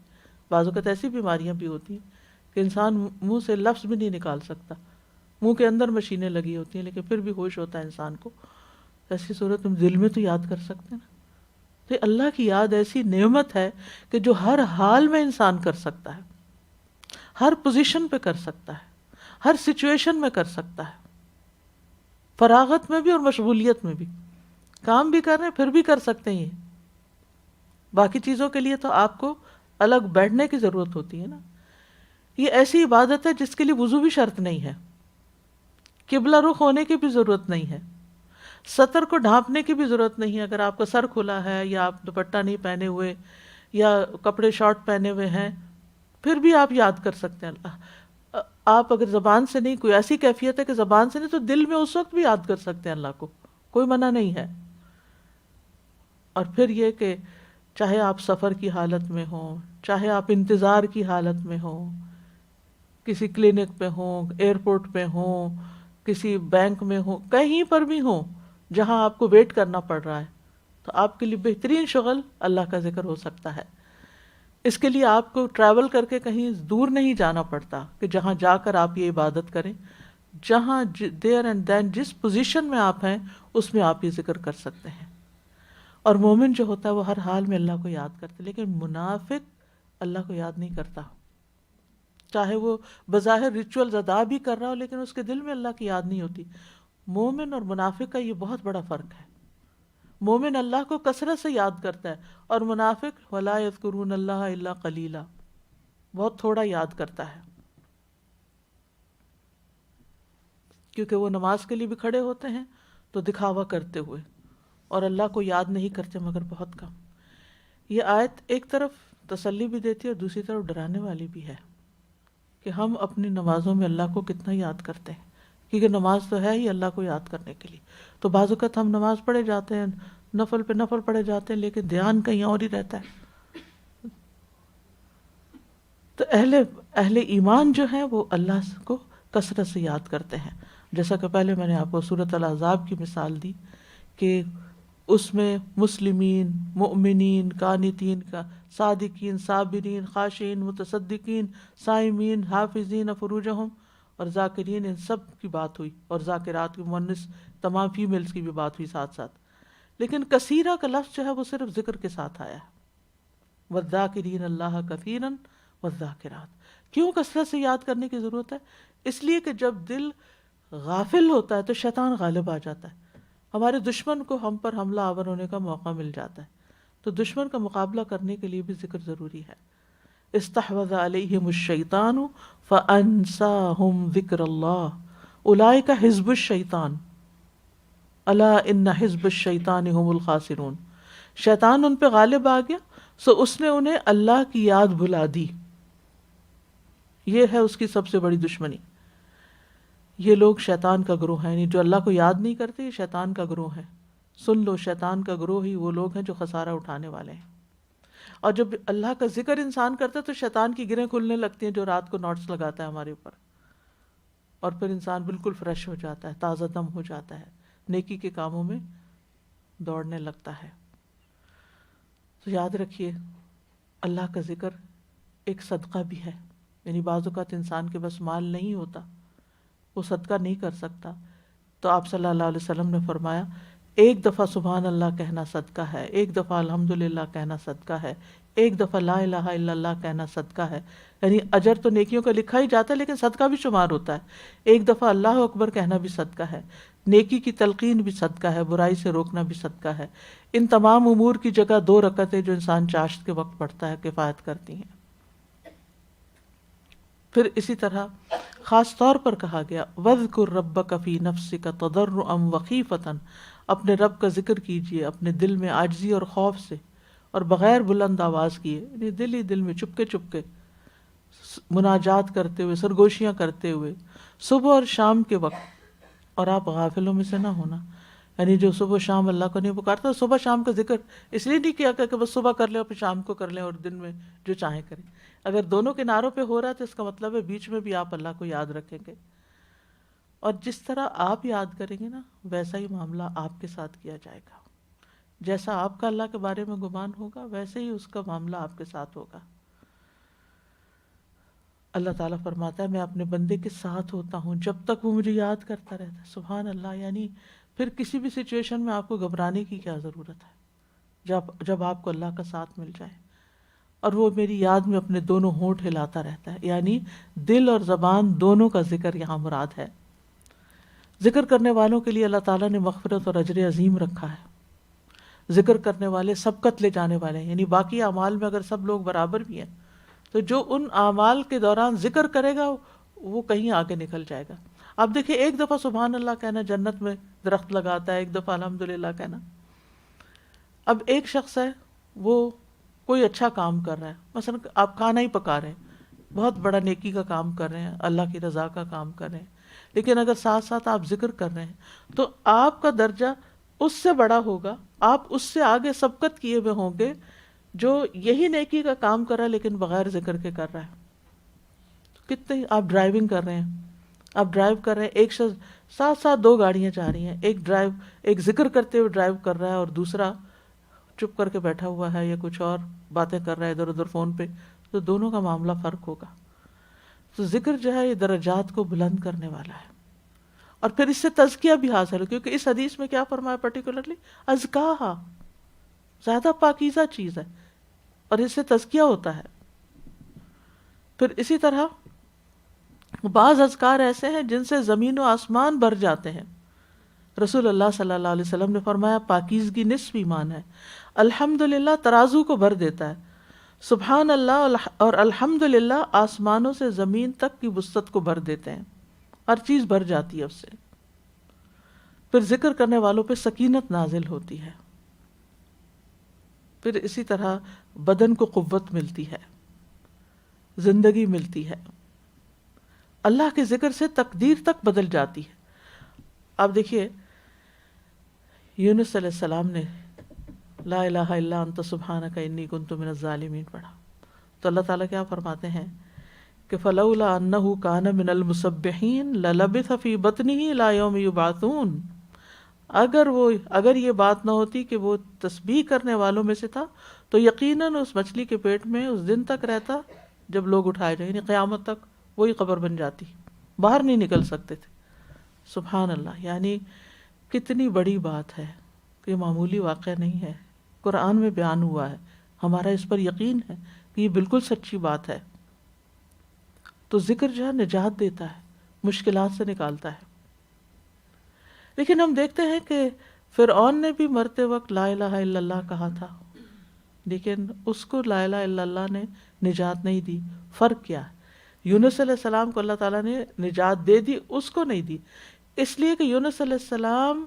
بعض اوقات ایسی بیماریاں بھی ہوتی ہیں کہ انسان منہ سے لفظ بھی نہیں نکال سکتا، منہ کے اندر مشینیں لگی ہوتی ہیں لیکن پھر بھی ہوش ہوتا ہے انسان کو. ایسی صورت میں دل میں تو یاد کر سکتے ہیں نا. تو اللہ کی یاد ایسی نعمت ہے کہ جو ہر حال میں انسان کر سکتا ہے، ہر پوزیشن پہ کر سکتا ہے، ہر سچویشن میں کر سکتا ہے، فراغت میں بھی اور مشغولیت میں بھی. کام بھی کر رہے ہیں پھر بھی کر سکتے ہیں. باقی چیزوں کے لیے تو آپ کو الگ بیٹھنے کی ضرورت ہوتی ہے نا. یہ ایسی عبادت ہے جس کے لیے وضو بھی شرط نہیں ہے، قبلہ رخ ہونے کی بھی ضرورت نہیں ہے، سطر کو ڈھانپنے کی بھی ضرورت نہیں ہے. اگر آپ کا سر کھلا ہے یا آپ دوپٹہ نہیں پہنے ہوئے یا کپڑے شارٹ پہنے ہوئے ہیں پھر بھی آپ یاد کر سکتے ہیں اللہ. آپ اگر زبان سے نہیں، کوئی ایسی کیفیت ہے کہ زبان سے نہیں، تو دل میں اس وقت بھی یاد کر سکتے ہیں اللہ کو، کوئی منع نہیں ہے. اور پھر یہ کہ چاہے آپ سفر کی حالت میں ہوں، چاہے آپ انتظار کی حالت میں ہوں، کسی کلینک پہ ہوں، ایئرپورٹ پہ ہوں، کسی بینک میں ہوں، کہیں پر بھی ہوں جہاں آپ کو ویٹ کرنا پڑ رہا ہے، تو آپ کے لیے بہترین شغل اللہ کا ذکر ہو سکتا ہے. اس کے لیے آپ کو ٹریول کر کے کہیں دور نہیں جانا پڑتا کہ جہاں جا کر آپ یہ عبادت کریں. جہاں دیر اینڈ دین جس پوزیشن میں آپ ہیں اس میں آپ یہ ذکر کر سکتے ہیں. اور مومن جو ہوتا ہے وہ ہر حال میں اللہ کو یاد کرتا ہے، لیکن منافق اللہ کو یاد نہیں کرتا. چاہے وہ بظاہر ریچولز ادا بھی کر رہا ہو لیکن اس کے دل میں اللہ کی یاد نہیں ہوتی. مومن اور منافق کا یہ بہت بڑا فرق ہے. مومن اللہ کو کثرت سے یاد کرتا ہے اور منافق وَلَا يَذْكُرُونَ اللَّهَ إِلَّا قَلِيلًا، بہت تھوڑا یاد کرتا ہے. کیونکہ وہ نماز کے لیے بھی کھڑے ہوتے ہیں تو دکھاوا کرتے ہوئے، اور اللہ کو یاد نہیں کرتے مگر بہت کم. یہ آیت ایک طرف تسلی بھی دیتی ہے اور دوسری طرف ڈرانے والی بھی ہے کہ ہم اپنی نمازوں میں اللہ کو کتنا یاد کرتے ہیں، کیونکہ نماز تو ہے ہی اللہ کو یاد کرنے کے لیے. تو بعض اوقات ہم نماز پڑھے جاتے ہیں، نفل پہ نفل پڑھے جاتے ہیں، لیکن دھیان کہیں اور ہی رہتا ہے. تو اہل ایمان جو ہیں وہ اللہ کو کثرت سے یاد کرتے ہیں. جیسا کہ پہلے میں نے آپ کو سورۃ الاحزاب کی مثال دی کہ اس میں مسلمین، مؤمنین، قانتین کا، صادقین، صابرین، خاشعین، متصدقین، صائمین، حافظین فروجہم اور ذاکرین، ان سب کی بات ہوئی، اور ذاکرات کی مؤنث تمام فیمیلز کی بھی بات ہوئی ساتھ ساتھ. لیکن کثیرہ کا لفظ جو ہے وہ صرف ذکر کے ساتھ آیا ہے، والذاکرین اللہ کثیرا والذاکرات. کیوں کثرت سے یاد کرنے کی ضرورت ہے؟ اس لیے کہ جب دل غافل ہوتا ہے تو شیطان غالب آ جاتا ہے، ہمارے دشمن کو ہم پر حملہ آور ہونے کا موقع مل جاتا ہے. تو دشمن کا مقابلہ کرنے کے لیے بھی ذکر ضروری ہے. استحوذ علیہم الشیطان فانساہم ذکر اللہ اولئک حزب الشیطان الا ان حزب الشیطان هم الخاسرون. شیطان ان پہ غالب آ گیا سو اس نے انہیں اللہ کی یاد بھلا دی. یہ ہے اس کی سب سے بڑی دشمنی. یہ لوگ شیطان کا گروہ ہیں، یعنی جو اللہ کو یاد نہیں کرتے یہ شیطان کا گروہ ہے. سن لو، شیطان کا گروہ ہی وہ لوگ ہیں جو خسارہ اٹھانے والے ہیں. اور جب اللہ کا ذکر انسان کرتا ہے تو شیطان کی گرہیں کھلنے لگتی ہیں جو رات کو نوٹس لگاتا ہے ہمارے اوپر، اور پھر انسان بالکل فریش ہو جاتا ہے، تازہ دم ہو جاتا ہے، نیکی کے کاموں میں دوڑنے لگتا ہے. تو یاد رکھیے اللہ کا ذکر ایک صدقہ بھی ہے. یعنی بعض اوقات انسان کے بس مال نہیں ہوتا، وہ صدقہ نہیں کر سکتا، تو آپ صلی اللہ علیہ وسلم نے فرمایا ایک دفعہ سبحان اللہ کہنا صدقہ ہے، ایک دفعہ الحمدللہ کہنا صدقہ ہے، ایک دفعہ لا الہ الا اللہ کہنا صدقہ ہے. یعنی اجر تو نیکیوں کا لکھا ہی جاتا ہے لیکن صدقہ بھی شمار ہوتا ہے. ایک دفعہ اللہ اکبر کہنا بھی صدقہ ہے، نیکی کی تلقین بھی صدقہ ہے، برائی سے روکنا بھی صدقہ ہے. ان تمام امور کی جگہ 2 رکعتیں جو انسان چاشت کے وقت پڑھتا ہے کفایت کرتی ہیں. پھر اسی طرح خاص طور پر کہا گیا وَاذْكُرْ رَبَّكَ فِي نَفْسِكَ تَضَرُّعًا وَخِيفَةً، اپنے رب کا ذکر کیجئے اپنے دل میں عاجزی اور خوف سے اور بغیر بلند آواز کیے، یعنی دل ہی دل میں چپکے چپکے. مناجات کرتے ہوئے، سرگوشیاں کرتے ہوئے صبح اور شام کے وقت، اور آپ غافلوں میں سے نہ ہونا. یعنی جو صبح و شام اللہ کو نہیں پکارتا، صبح شام کا ذکر اس لیے نہیں کیا کہ بس صبح کر لیں اور پھر شام کو کر لیں اور دن میں جو چاہیں کریں. اگر دونوں کناروں پہ ہو رہا ہے تو اس کا مطلب ہے بیچ میں بھی آپ اللہ کو یاد رکھیں گے، اور جس طرح آپ یاد کریں گے نا ویسا ہی معاملہ آپ کے ساتھ کیا جائے گا. جیسا آپ کا اللہ کے بارے میں گمان ہوگا ویسے ہی اس کا معاملہ آپ کے ساتھ ہوگا. اللہ تعالیٰ فرماتا ہے میں اپنے بندے کے ساتھ ہوتا ہوں جب تک وہ مجھے یاد کرتا رہتا ہے. سبحان اللہ. یعنی پھر کسی بھی سچویشن میں آپ کو گھبرانے کی کیا ضرورت ہے جب آپ کو اللہ کا ساتھ مل جائے. اور وہ میری یاد میں اپنے دونوں ہونٹ ہلاتا رہتا ہے. یعنی دل اور زبان دونوں کا ذکر یہاں مراد ہے. ذکر کرنے والوں کے لیے اللہ تعالیٰ نے مغفرت اور اجر عظیم رکھا ہے. ذکر کرنے والے سبقت لے جانے والے ہیں. یعنی باقی اعمال میں اگر سب لوگ برابر بھی ہیں تو جو ان اعمال کے دوران ذکر کرے گا وہ کہیں آگے نکل جائے گا. آپ دیکھیں ایک دفعہ سبحان اللہ کہنا جنت میں درخت لگاتا ہے، ایک دفعہ الحمدللہ کہنا. اب ایک شخص ہے وہ کوئی اچھا کام کر رہا ہے، مثلا آپ کھانا ہی پکا رہے ہیں، بہت بڑا نیکی کا کام کر رہے ہیں، اللہ کی رضا کا کام کر رہے ہیں، لیکن اگر ساتھ ساتھ آپ ذکر کر رہے ہیں تو آپ کا درجہ اس سے بڑا ہوگا، آپ اس سے آگے سبقت کیے ہوئے ہوں گے جو یہی نیکی کا کام کر رہا ہے لیکن بغیر ذکر کے کر رہا ہے. کتنے آپ ڈرائیونگ کر رہے ہیں، آپ ڈرائیو کر رہے ہیں، ایک شخص ساتھ ساتھ دو گاڑیاں جا رہی ہیں، ایک ذکر کرتے ہوئے ڈرائیو کر رہا ہے اور دوسرا چپ کر کے بیٹھا ہوا ہے یا کچھ اور باتیں کر رہا ہے ادھر ادھر فون پہ، تو دونوں کا معاملہ فرق ہوگا. تو ذکر جو ہے یہ درجات کو بلند کرنے والا ہے. اور پھر اس سے تزکیہ بھی حاصل ہے، کیونکہ اس حدیث میں کیا فرمایا پرٹیکولرلی، ازکاہا، زیادہ پاکیزہ چیز ہے اور اس سے تزکیہ ہوتا ہے. پھر اسی طرح بعض اذکار ایسے ہیں جن سے زمین و آسمان بھر جاتے ہیں. رسول اللہ صلی اللہ علیہ وسلم نے فرمایا پاکیزگی نصف ایمان ہے. الحمدللہ ترازو کو بھر دیتا ہے. سبحان اللہ اور الحمدللہ آسمانوں سے زمین تک کی وسعت کو بھر دیتے ہیں، ہر چیز بھر جاتی ہے اس سے. پھر ذکر کرنے والوں پہ سکینت نازل ہوتی ہے. پھر اسی طرح بدن کو قوت ملتی ہے، زندگی ملتی ہے. اللہ کے ذکر سے تقدیر تک بدل جاتی ہے. آپ دیکھیے یونس علیہ السلام نے لا الہ الا انت سبحانک انی کنت من الظالمین پڑھا تو اللہ تعالیٰ کیا فرماتے ہیں کہ فلولا انہ کان من المسبحین للبث فی بطنہ الی یوم یبعثون. اگر یہ بات نہ ہوتی کہ وہ تسبیح کرنے والوں میں سے تھا تو یقیناً اس مچھلی کے پیٹ میں اس دن تک رہتا جب لوگ اٹھائے جائیں، یعنی قیامت تک وہی قبر بن جاتی، باہر نہیں نکل سکتے تھے. سبحان اللہ. یعنی کتنی بڑی بات ہے کہ یہ معمولی واقعہ نہیں ہے، قرآن میں بیان ہوا ہے، ہمارا اس پر یقین ہے کہ یہ بالکل سچی بات ہے. تو ذکر جو ہے نجات دیتا ہے، مشکلات سے نکالتا ہے. لیکن ہم دیکھتے ہیں کہ فرعون نے بھی مرتے وقت لا الہ الا اللہ کہا تھا، لیکن اس کو لا الہ الا اللہ نے نجات نہیں دی. فرق کیا ہے؟ یونس علیہ السلام کو اللہ تعالیٰ نے نجات دے دی، اس کو نہیں دی، اس لیے کہ یونس علیہ السلام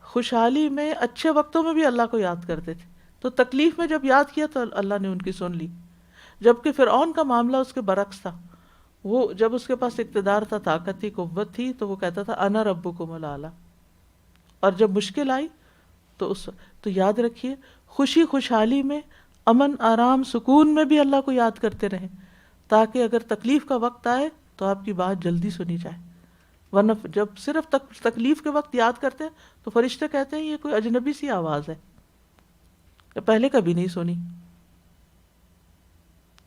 خوشحالی میں اچھے وقتوں میں بھی اللہ کو یاد کرتے تھے، تو تکلیف میں جب یاد کیا تو اللہ نے ان کی سن لی. جبکہ فرعون کا معاملہ اس کے برعکس تھا. وہ جب اس کے پاس اقتدار تھا، طاقت تھی، قوت تھی، تو وہ کہتا تھا انا ربکم الاعلی. اور جب مشکل آئی تو یاد رکھیے خوشی خوشحالی میں، امن آرام سکون میں بھی اللہ کو یاد کرتے رہیں، تاکہ اگر تکلیف کا وقت آئے تو آپ کی بات جلدی سنی جائے. ورنہ جب صرف تکلیف کے وقت یاد کرتے ہیں تو فرشتے کہتے ہیں یہ کوئی اجنبی سی آواز ہے، پہلے کبھی نہیں سنی.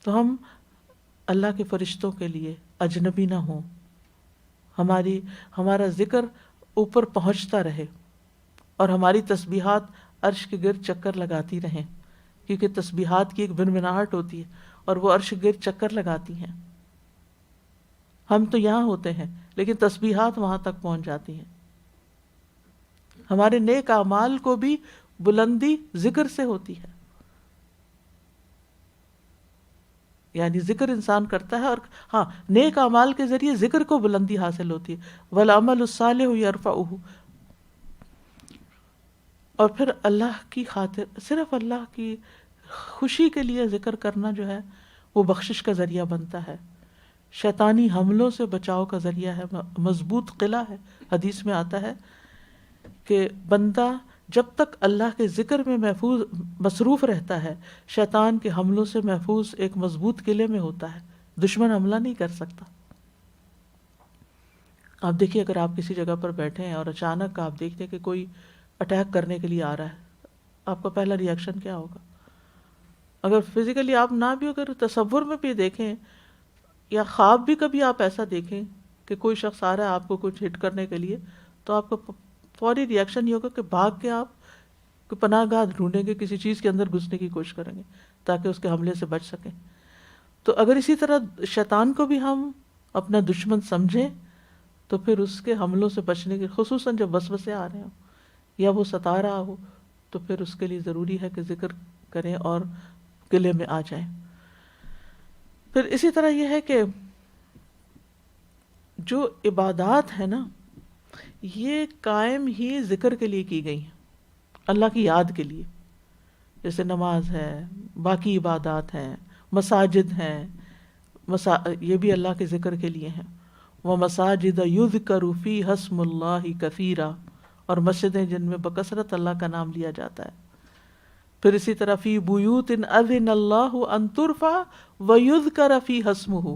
تو ہم اللہ کے فرشتوں کے لیے اجنبی نہ ہوں، ہمارا ذکر اوپر پہنچتا رہے اور ہماری تسبیحات عرش کے گرد چکر لگاتی رہیں، کیونکہ تسبیحات کی ایک بنبناہٹ ہوتی ہے اور وہ عرش کے گرد چکر لگاتی ہیں. ہم تو یہاں ہوتے ہیں لیکن تسبیحات وہاں تک پہنچ جاتی ہیں. ہمارے نیک اعمال کو بھی بلندی ذکر سے ہوتی ہے. یعنی ذکر انسان کرتا ہے، اور ہاں نیک اعمال کے ذریعے ذکر کو بلندی حاصل ہوتی ہے. والعمل الصالح یرفعہ. اور پھر اللہ کی خاطر، صرف اللہ کی خوشی کے لیے ذکر کرنا جو ہے وہ بخشش کا ذریعہ بنتا ہے، شیطانی حملوں سے بچاؤ کا ذریعہ ہے، مضبوط قلعہ ہے۔ حدیث میں آتا ہے کہ بندہ جب تک اللہ کے ذکر میں مصروف رہتا ہے، شیطان کے حملوں سے محفوظ ایک مضبوط قلعے میں ہوتا ہے، دشمن حملہ نہیں کر سکتا۔ آپ دیکھیے اگر آپ کسی جگہ پر بیٹھے ہیں اور اچانک آپ دیکھتے ہیں کہ کوئی اٹیک کرنے کے لیے آ رہا ہے، آپ کا پہلا ری ایکشن کیا ہوگا؟ اگر فزیکلی آپ نہ بھی، اگر تصور میں بھی دیکھیں یا خواب بھی کبھی آپ ایسا دیکھیں کہ کوئی شخص آ رہا ہے آپ کو کچھ ہٹ کرنے کے لیے، تو آپ کا فوری ری ایکشن یہ ہوگا کہ بھاگ کے آپ پناہ گاہ ڈھونڈیں گے، کسی چیز کے اندر گھسنے کی کوشش کریں گے تاکہ اس کے حملے سے بچ سکیں۔ تو اگر اسی طرح شیطان کو بھی ہم اپنا دشمن سمجھیں تو پھر اس کے حملوں سے بچنے کے، خصوصاً جب وسوسے آ رہے ہوں یا وہ ستا رہا ہو، تو پھر اس کے لیے ضروری ہے کہ ذکر کریں اور قلعے میں آ جائیں۔ پھر اسی طرح یہ ہے کہ جو عبادات ہے نا، یہ قائم ہی ذکر کے لیے کی گئی ہیں، اللہ کی یاد کے لیے، جیسے نماز ہے، باقی عبادات ہیں، مساجد ہیں، یہ بھی اللہ کے ذکر کے لیے ہیں۔ وَمَسَاجِدَ يُذْكَرُ فِيهَا اسْمُ اللَّهِ كَثِيرًا، اور مسجدیں جن میں بکثرت اللہ کا نام لیا جاتا ہے۔ پھر اسی طرح فی بیوت اذن اللہ ان ترفع ویذکر فیہا اسمہ،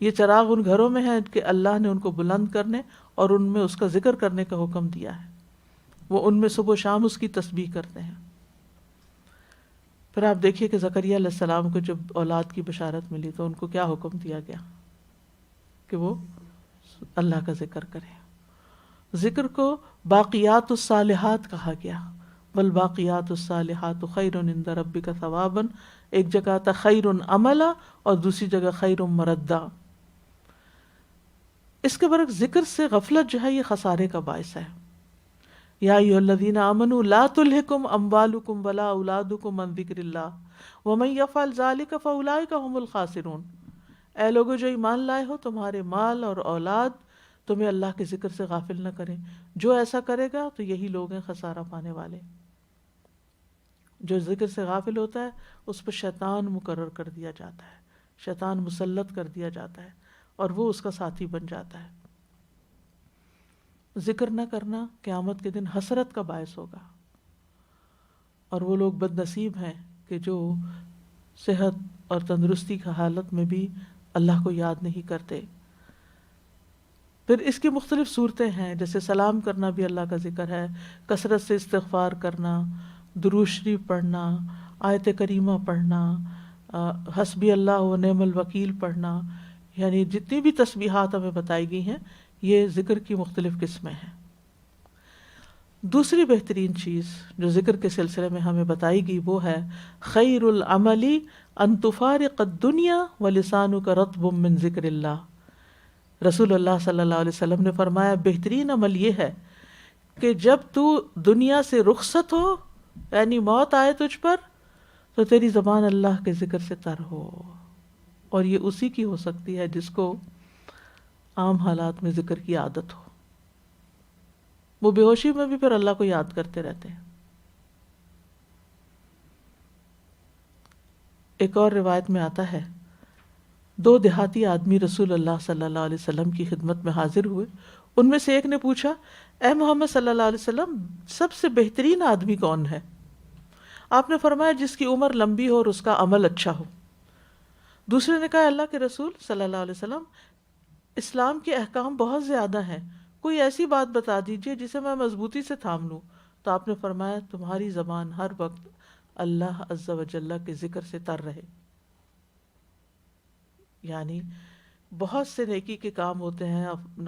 یہ چراغ ان گھروں میں ہے کہ اللہ نے ان کو بلند کرنے اور ان میں اس کا ذکر کرنے کا حکم دیا ہے، وہ ان میں صبح و شام اس کی تسبیح کرتے ہیں۔ پھر آپ دیکھیے کہ زکریا علیہ السلام کو جب اولاد کی بشارت ملی تو ان کو کیا حکم دیا گیا کہ وہ اللہ کا ذکر کریں۔ ذکر کو باقیات الصالحات کہا گیا، والباقیات الصالحات خیر عند ربک ثوابا، ایک جگہ تھا خیر عملا اور دوسری جگہ خیر مردا۔ اس کے برعکس ذکر سے غفلت جو ہے یہ خسارے کا باعث ہے۔ یا ایھا الذین آمنوا لا تلھکم اموالکم ولا اولادکم عن ذکر اللہ ومن یفعل ذلک فاولئک هم الخاسرون، اے لوگو جو ایمان لائے ہو، تمہارے مال اور اولاد تمہیں اللہ کے ذکر سے غافل نہ کریں، جو ایسا کرے گا تو یہی لوگ ہیں خسارہ پانے والے۔ جو ذکر سے غافل ہوتا ہے اس پر شیطان مقرر کر دیا جاتا ہے، شیطان مسلط کر دیا جاتا ہے اور وہ اس کا ساتھی بن جاتا ہے۔ ذکر نہ کرنا قیامت کے دن حسرت کا باعث ہوگا، اور وہ لوگ بد نصیب ہیں کہ جو صحت اور تندرستی کی حالت میں بھی اللہ کو یاد نہیں کرتے۔ پھر اس کی مختلف صورتیں ہیں، جیسے سلام کرنا بھی اللہ کا ذکر ہے، کثرت سے استغفار کرنا، درود شریف پڑھنا، آیت کریمہ پڑھنا، حسبی اللہ و نعم الوکیل پڑھنا، یعنی جتنی بھی تسبیحات ہمیں بتائی گئی ہیں یہ ذکر کی مختلف قسمیں ہیں۔ دوسری بہترین چیز جو ذکر کے سلسلے میں ہمیں بتائی گئی وہ ہے خیر العمل ان تفارق الدنیا ولسانک رطب من ذکر اللہ۔ رسول اللہ صلی اللہ علیہ وسلم نے فرمایا بہترین عمل یہ ہے کہ جب تو دنیا سے رخصت ہو، یعنی موت آئے تجھ پر، تو تیری زبان اللہ کے ذکر سے تر ہو، اور یہ اسی کی ہو سکتی ہے جس کو عام حالات میں ذکر کی عادت ہو، وہ بے ہوشی میں بھی پھر اللہ کو یاد کرتے رہتے ہیں۔ ایک اور روایت میں آتا ہے 2 دیہاتی آدمی رسول اللہ صلی اللہ علیہ وسلم کی خدمت میں حاضر ہوئے، ان میں سے ایک نے پوچھا اے محمد صلی اللہ علیہ وسلم سب سے بہترین آدمی کون ہے؟ آپ نے فرمایا جس کی عمر لمبی ہو اور اس کا عمل اچھا ہو۔ دوسرے نے کہا اللہ کے رسول صلی اللہ علیہ وسلم اسلام کے احکام بہت زیادہ ہیں، کوئی ایسی بات بتا دیجئے جسے میں مضبوطی سے تھام لوں۔ تو آپ نے فرمایا تمہاری زبان ہر وقت اللہ عز و جل کے ذکر سے تر رہے، یعنی بہت سے نیکی کے کام ہوتے ہیں،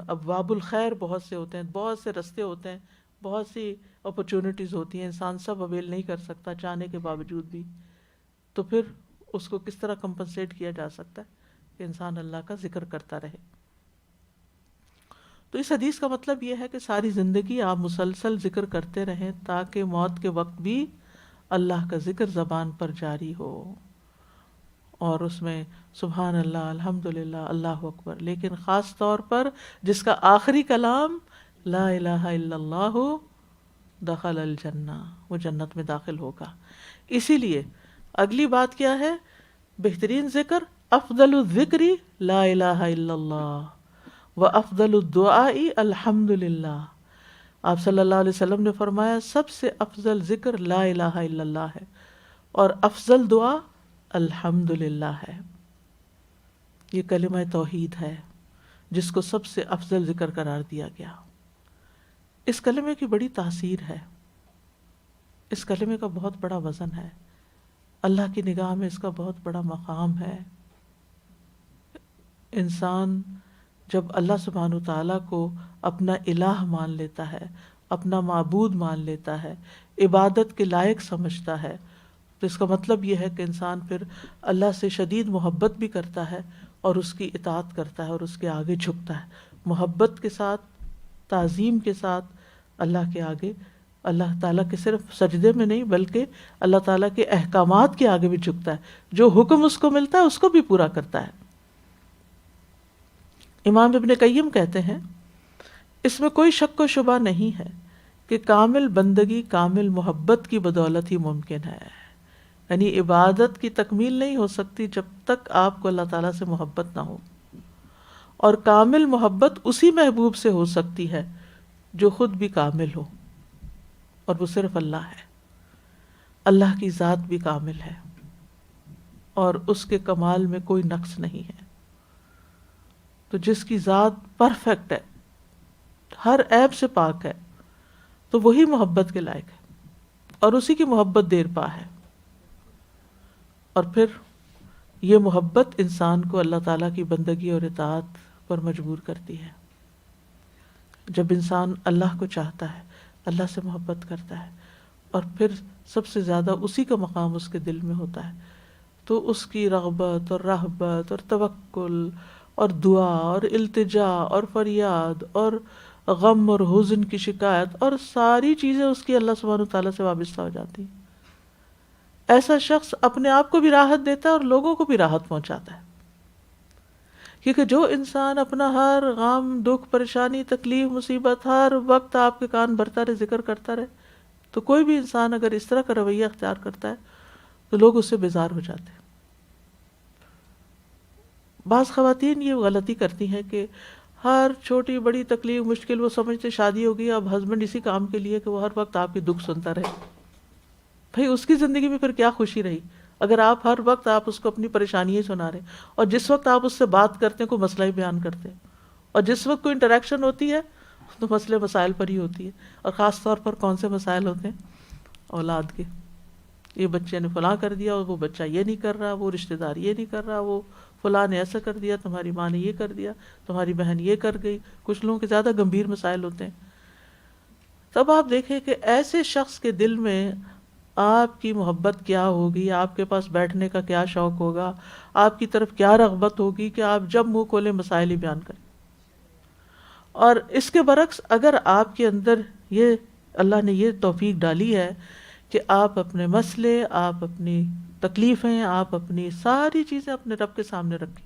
ابواب الخیر بہت سے ہوتے ہیں، بہت سے رستے ہوتے ہیں، بہت سی اپرچونٹیز ہوتی ہیں، انسان سب اویل نہیں کر سکتا چاہنے کے باوجود بھی، تو پھر اس کو کس طرح کمپنسیٹ کیا جا سکتا ہے کہ انسان اللہ کا ذکر کرتا رہے۔ تو اس حدیث کا مطلب یہ ہے کہ ساری زندگی آپ مسلسل ذکر کرتے رہیں تاکہ موت کے وقت بھی اللہ کا ذکر زبان پر جاری ہو، اور اس میں سبحان اللہ، الحمدللہ، اللہ اکبر، لیکن خاص طور پر جس کا آخری کلام لا الہ الا اللہ دخل الجنہ، وہ جنت میں داخل ہوگا۔ اسی لیے اگلی بات کیا ہے بہترین ذکر افضل الذکر لا الہ الا اللہ و افضل الدعاء الحمد للہ. آپ صلی اللہ علیہ وسلم نے فرمایا سب سے افضل ذکر لا الہ الا اللہ ہے اور افضل دعا الحمد للہ ہے. یہ کلمہ توحید ہے جس کو سب سے افضل ذکر قرار دیا گیا. اس کلمے کی بڑی تاثیر ہے، اس کلمے کا بہت بڑا وزن ہے، اللہ کی نگاہ میں اس کا بہت بڑا مقام ہے. انسان جب اللہ سبحانہ تعالیٰ کو اپنا الہ مان لیتا ہے، اپنا معبود مان لیتا ہے، عبادت کے لائق سمجھتا ہے، تو اس کا مطلب یہ ہے کہ انسان پھر اللہ سے شدید محبت بھی کرتا ہے اور اس کی اطاعت کرتا ہے اور اس کے آگے جھکتا ہے، محبت کے ساتھ، تعظیم کے ساتھ اللہ کے آگے، اللہ تعالیٰ کے صرف سجدے میں نہیں بلکہ اللہ تعالیٰ کے احکامات کے آگے بھی جھکتا ہے، جو حکم اس کو ملتا ہے اس کو بھی پورا کرتا ہے. امام ابن قیم کہتے ہیں اس میں کوئی شک و شبہ نہیں ہے کہ کامل بندگی کامل محبت کی بدولت ہی ممکن ہے. یعنی عبادت کی تکمیل نہیں ہو سکتی جب تک آپ کو اللہ تعالیٰ سے محبت نہ ہو، اور کامل محبت اسی محبوب سے ہو سکتی ہے جو خود بھی کامل ہو، اور وہ صرف اللہ ہے. اللہ کی ذات بھی کامل ہے اور اس کے کمال میں کوئی نقص نہیں ہے. تو جس کی ذات پرفیکٹ ہے، ہر عیب سے پاک ہے، تو وہی محبت کے لائق ہے اور اسی کی محبت دیر پا ہے. اور پھر یہ محبت انسان کو اللہ تعالیٰ کی بندگی اور اطاعت پر مجبور کرتی ہے. جب انسان اللہ کو چاہتا ہے، اللہ سے محبت کرتا ہے اور پھر سب سے زیادہ اسی کا مقام اس کے دل میں ہوتا ہے، تو اس کی رغبت اور رہبت اور توکل اور دعا اور التجا اور فریاد اور غم اور حزن کی شکایت اور ساری چیزیں اس کی اللہ سبحانہ تعالیٰ سے وابستہ ہو جاتی ہیں. ایسا شخص اپنے آپ کو بھی راحت دیتا ہے اور لوگوں کو بھی راحت پہنچاتا ہے. کیونکہ جو انسان اپنا ہر غم، دکھ، پریشانی، تکلیف، مصیبت ہر وقت آپ کے کان بھرتا رہے، ذکر کرتا رہے، تو کوئی بھی انسان اگر اس طرح کا رویہ اختیار کرتا ہے تو لوگ اس سے بیزار ہو جاتے ہیں. بعض خواتین یہ غلطی کرتی ہیں کہ ہر چھوٹی بڑی تکلیف مشکل وہ سمجھتے شادی ہوگی اب ہسبینڈ اسی کام کے لیے کہ وہ ہر وقت آپ کی دکھ سنتا رہے. بھئی اس کی زندگی میں پھر کیا خوشی رہی اگر آپ ہر وقت آپ اس کو اپنی پریشانی ہی سنا رہے ہیں، اور جس وقت آپ اس سے بات کرتے ہیں کوئی مسئلہ ہی بیان کرتے ہیں، اور جس وقت کوئی انٹریکشن ہوتی ہے تو مسئلے مسائل پر ہی ہوتی ہے. اور خاص طور پر کون سے مسائل ہوتے ہیں؟ اولاد کے. یہ بچے نے فلاں کر دیا اور وہ بچہ یہ نہیں کر رہا، وہ رشتہ دار یہ نہیں کر رہا، وہ فلاں نے ایسا کر دیا، تمہاری ماں نے یہ کر دیا، تمہاری بہن یہ کر گئی. کچھ لوگوں کے زیادہ گمبھیر مسائل ہوتے ہیں. تب آپ دیکھیں کہ ایسے شخص کے دل میں آپ کی محبت کیا ہوگی، آپ کے پاس بیٹھنے کا کیا شوق ہوگا، آپ کی طرف کیا رغبت ہوگی کہ آپ جب منہ کھولے مسائل ہی بیان کریں. اور اس کے برعکس اگر آپ کے اندر یہ اللہ نے یہ توفیق ڈالی ہے کہ آپ اپنے مسئلے، آپ اپنی تکلیفیں، آپ اپنی ساری چیزیں اپنے رب کے سامنے رکھیں،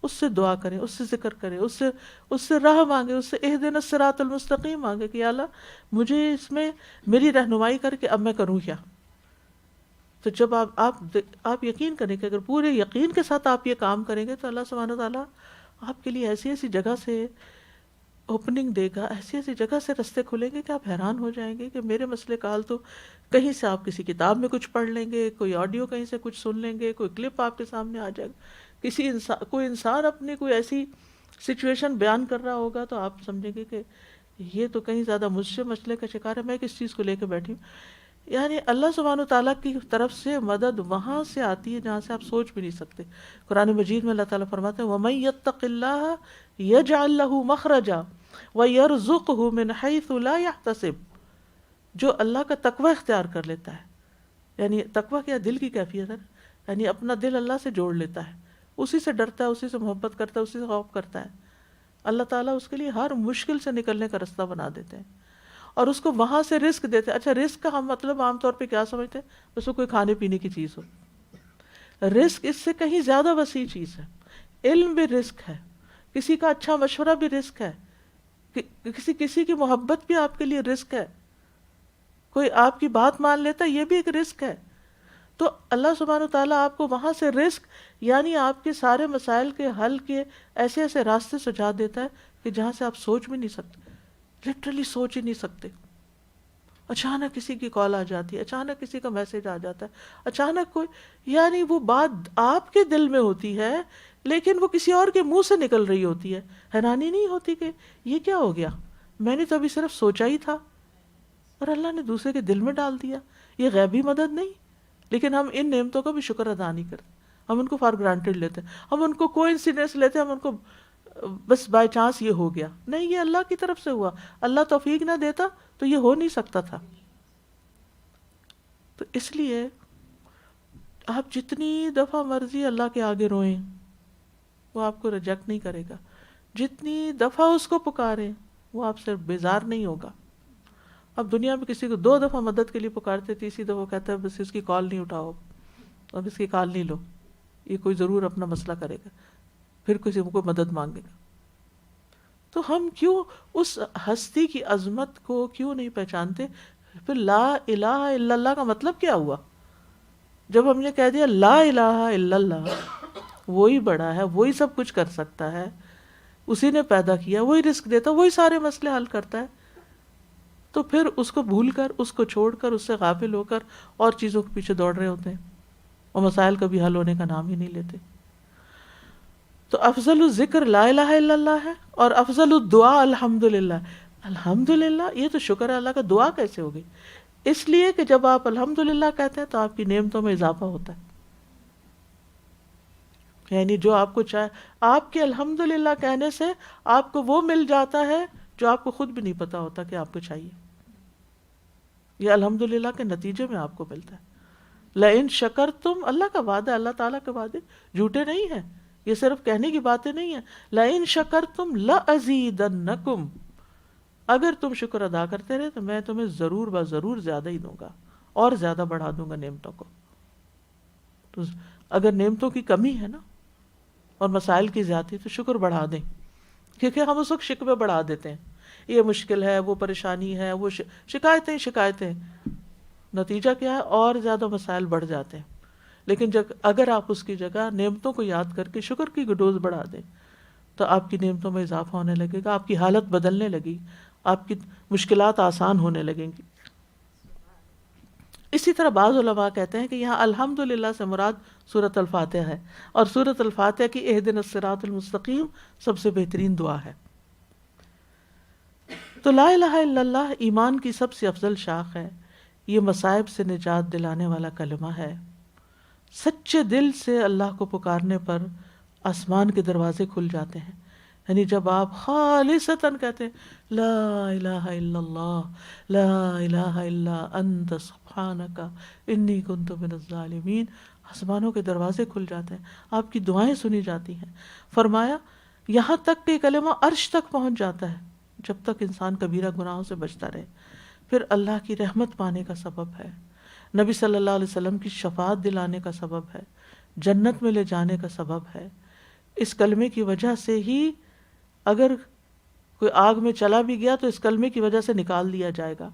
اس سے دعا کریں، اس سے ذکر کریں، اس سے راہ مانگیں، اس سے اہدنا الصراط المستقیم مانگیں کہ یا اللہ مجھے اس میں میری رہنمائی کر کے اب میں کروں کیا. تو جب آپ یقین کریں کہ اگر پورے یقین کے ساتھ آپ یہ کام کریں گے تو اللہ سبحانہ تعالیٰ آپ کے لیے ایسی ایسی جگہ سے اوپننگ دے گا، ایسی ایسی جگہ سے رستے کھلیں گے کہ آپ حیران ہو جائیں گے کہ میرے مسئلے کا حل تو کہیں سے آپ کسی کتاب میں کچھ پڑھ لیں گے، کوئی آڈیو کہیں سے کچھ سن لیں گے، کوئی کلپ آپ کے سامنے آ جائے گا، کوئی انسان اپنی کوئی ایسی سچویشن بیان کر رہا ہوگا تو آپ سمجھیں گے کہ یہ تو کہیں زیادہ مجھ سے مسئلے کا شکار ہے، میں کس چیز کو لے کے بیٹھی ہوں. یعنی اللہ سبحانہ تعالیٰ کی طرف سے مدد وہاں سے آتی ہے جہاں سے آپ سوچ بھی نہیں سکتے. قرآن مجید میں اللہ تعالیٰ فرماتے ہیں وَمَن يَتَّقِ اللَّهَ يَجْعَل لَّهُ مَخْرَجًا وَيَرْزُقْهُ مِنْ حَيْثُ لَا يَحْتَسِبُ. جو اللہ کا تقوی اختیار کر لیتا ہے، یعنی تقوی کیا؟ دل کی کیفیت ہے، یعنی اپنا دل اللہ سے جوڑ لیتا ہے، اسی سے ڈرتا ہے، اسی سے محبت کرتا ہے، اسی سے خوف کرتا ہے. اللہ تعالیٰ اس کے لیے ہر مشکل سے نکلنے کا راستہ بنا دیتے ہیں اور اس کو وہاں سے رزق دیتے ہیں. اچھا رزق کا ہم مطلب عام طور پہ کیا سمجھتے ہیں؟ بس وہ کوئی کھانے پینے کی چیز ہو. رزق اس سے کہیں زیادہ وسیع چیز ہے. علم بھی رزق ہے، کسی کا اچھا مشورہ بھی رزق ہے، کسی کی محبت بھی آپ کے لیے رزق ہے، کوئی آپ کی بات مان لیتا ہے یہ بھی ایک رزق ہے. تو اللہ سبحانہ وتعالیٰ آپ کو وہاں سے رزق یعنی آپ کے سارے مسائل کے حل کے ایسے ایسے راستے سجا دیتا ہے کہ جہاں سے آپ سوچ بھی نہیں سکتے، لٹرلی سوچ ہی نہیں سکتے. اچانک کسی کی کال آ جاتی ہے، اچانک کسی کا میسج آ جاتا ہے، اچانک کوئی، یعنی وہ بات آپ کے دل میں ہوتی ہے لیکن وہ کسی اور کے منہ سے نکل رہی ہوتی ہے. حیرانی نہیں ہوتی کہ یہ کیا ہو گیا، میں نے تو ابھی صرف سوچا ہی تھا اور اللہ نے دوسرے کے دل میں ڈال دیا. یہ غیبی مدد نہیں، لیکن ہم ان نعمتوں کا بھی شکر ادا نہیں کرتے، ہم ان کو فار گرانٹیڈ لیتے ہیں، ہم ان کو کوئی انسیڈنس لیتے ہیں، ہم ان کو بس بائی چانس یہ ہو گیا. نہیں، یہ اللہ کی طرف سے ہوا، اللہ توفیق نہ دیتا تو یہ ہو نہیں سکتا تھا. تو اس لیے آپ جتنی دفعہ مرضی اللہ کے آگے روئیں وہ آپ کو ریجیکٹ نہیں کرے گا، جتنی دفعہ اس کو پکاریں وہ آپ سے بیزار نہیں ہوگا. اب دنیا میں کسی کو 2 دفعہ مدد کے لیے پکارتے، تیسری دفعہ کہتا ہے بس اس کی کال نہیں اٹھاؤ، اب اس کی کال نہیں لو، یہ کوئی ضرور اپنا مسئلہ کرے گا، پھر کسی کو مدد مانگے گا. تو ہم کیوں اس ہستی کی عظمت کو کیوں نہیں پہچانتے؟ پھر لا الہ الا اللہ کا مطلب کیا ہوا؟ جب ہم نے کہہ دیا لا الہ الا اللہ، وہی بڑا ہے، وہی سب کچھ کر سکتا ہے، اسی نے پیدا کیا، وہی رزق دیتا، وہی سارے مسئلے حل کرتا ہے، تو پھر اس کو بھول کر، اس کو چھوڑ کر، اس سے غافل ہو کر اور چیزوں کے پیچھے دوڑ رہے ہوتے ہیں اور مسائل کبھی حل ہونے کا نام ہی نہیں لیتے. تو افضل الذکر لا الہ الا اللہ ہے، اور افضل الدعاء الحمدللہ. الحمدللہ، یہ تو شکر ہے اللہ کا. دعا کیسے ہوگی؟ اس لیے کہ جب آپ الحمدللہ کہتے ہیں تو آپ کی نعمتوں میں اضافہ ہوتا ہے. یعنی جو آپ کو چاہے، آپ کے الحمدللہ کہنے سے آپ کو وہ مل جاتا ہے جو آپ کو خود بھی نہیں پتا ہوتا کہ آپ کو چاہیے. یہ الحمدللہ کے نتیجے میں آپ کو ملتا ہے. لئن شکرتم، اللہ کا وعدہ، اللہ تعالیٰ کے وعدے جھوٹے نہیں ہیں، یہ صرف کہنے کی باتیں نہیں ہیں. لئن شکرتم لازیدنکم، اگر تم شکر ادا کرتے رہے تو میں تمہیں ضرور ضرور زیادہ ہی دوں گا، اور زیادہ بڑھا دوں گا نعمتوں کو. تو اگر نعمتوں کی کمی ہے نا اور مسائل کی زیادتی تو شکر بڑھا دیں، کیونکہ ہم اس وقت شکوے بڑھا دیتے ہیں، یہ مشکل ہے، وہ پریشانی ہے، وہ شکایتیں. نتیجہ کیا ہے؟ اور زیادہ مسائل بڑھ جاتے ہیں. لیکن اگر آپ اس کی جگہ نعمتوں کو یاد کر کے شکر کی ڈوز بڑھا دیں تو آپ کی نعمتوں میں اضافہ ہونے لگے گا، آپ کی حالت بدلنے لگی، آپ کی مشکلات آسان ہونے لگیں گی. اسی طرح بعض علماء کہتے ہیں کہ یہاں الحمدللہ سے مراد سورۃ الفاتحہ ہے، اور سورۃ الفاتحہ کی اہدنا الصراط المستقیم سب سے بہترین دعا ہے. تو لا الہ الا اللہ ایمان کی سب سے افضل شاخ ہے. یہ مصائب سے نجات دلانے والا کلمہ ہے. سچے دل سے اللہ کو پکارنے پر آسمان کے دروازے کھل جاتے ہیں. یعنی جب آپ خالصتاً کہتے ہیں لا الہ الا اللہ لا الہ الا انت سبحانک انی کنت من الظالمین، آسمانوں کے دروازے کھل جاتے ہیں، آپ کی دعائیں سنی جاتی ہیں. فرمایا یہاں تک کہ کلمہ عرش تک پہنچ جاتا ہے جب تک انسان کبیرہ گناہوں سے بچتا رہے. پھر اللہ کی رحمت پانے کا سبب ہے، نبی صلی اللہ علیہ وسلم کی شفاعت دلانے کا سبب ہے، جنت میں لے جانے کا سبب ہے. اس کلمے کی وجہ سے ہی اگر کوئی آگ میں چلا بھی گیا تو اس کلمے کی وجہ سے نکال دیا جائے گا.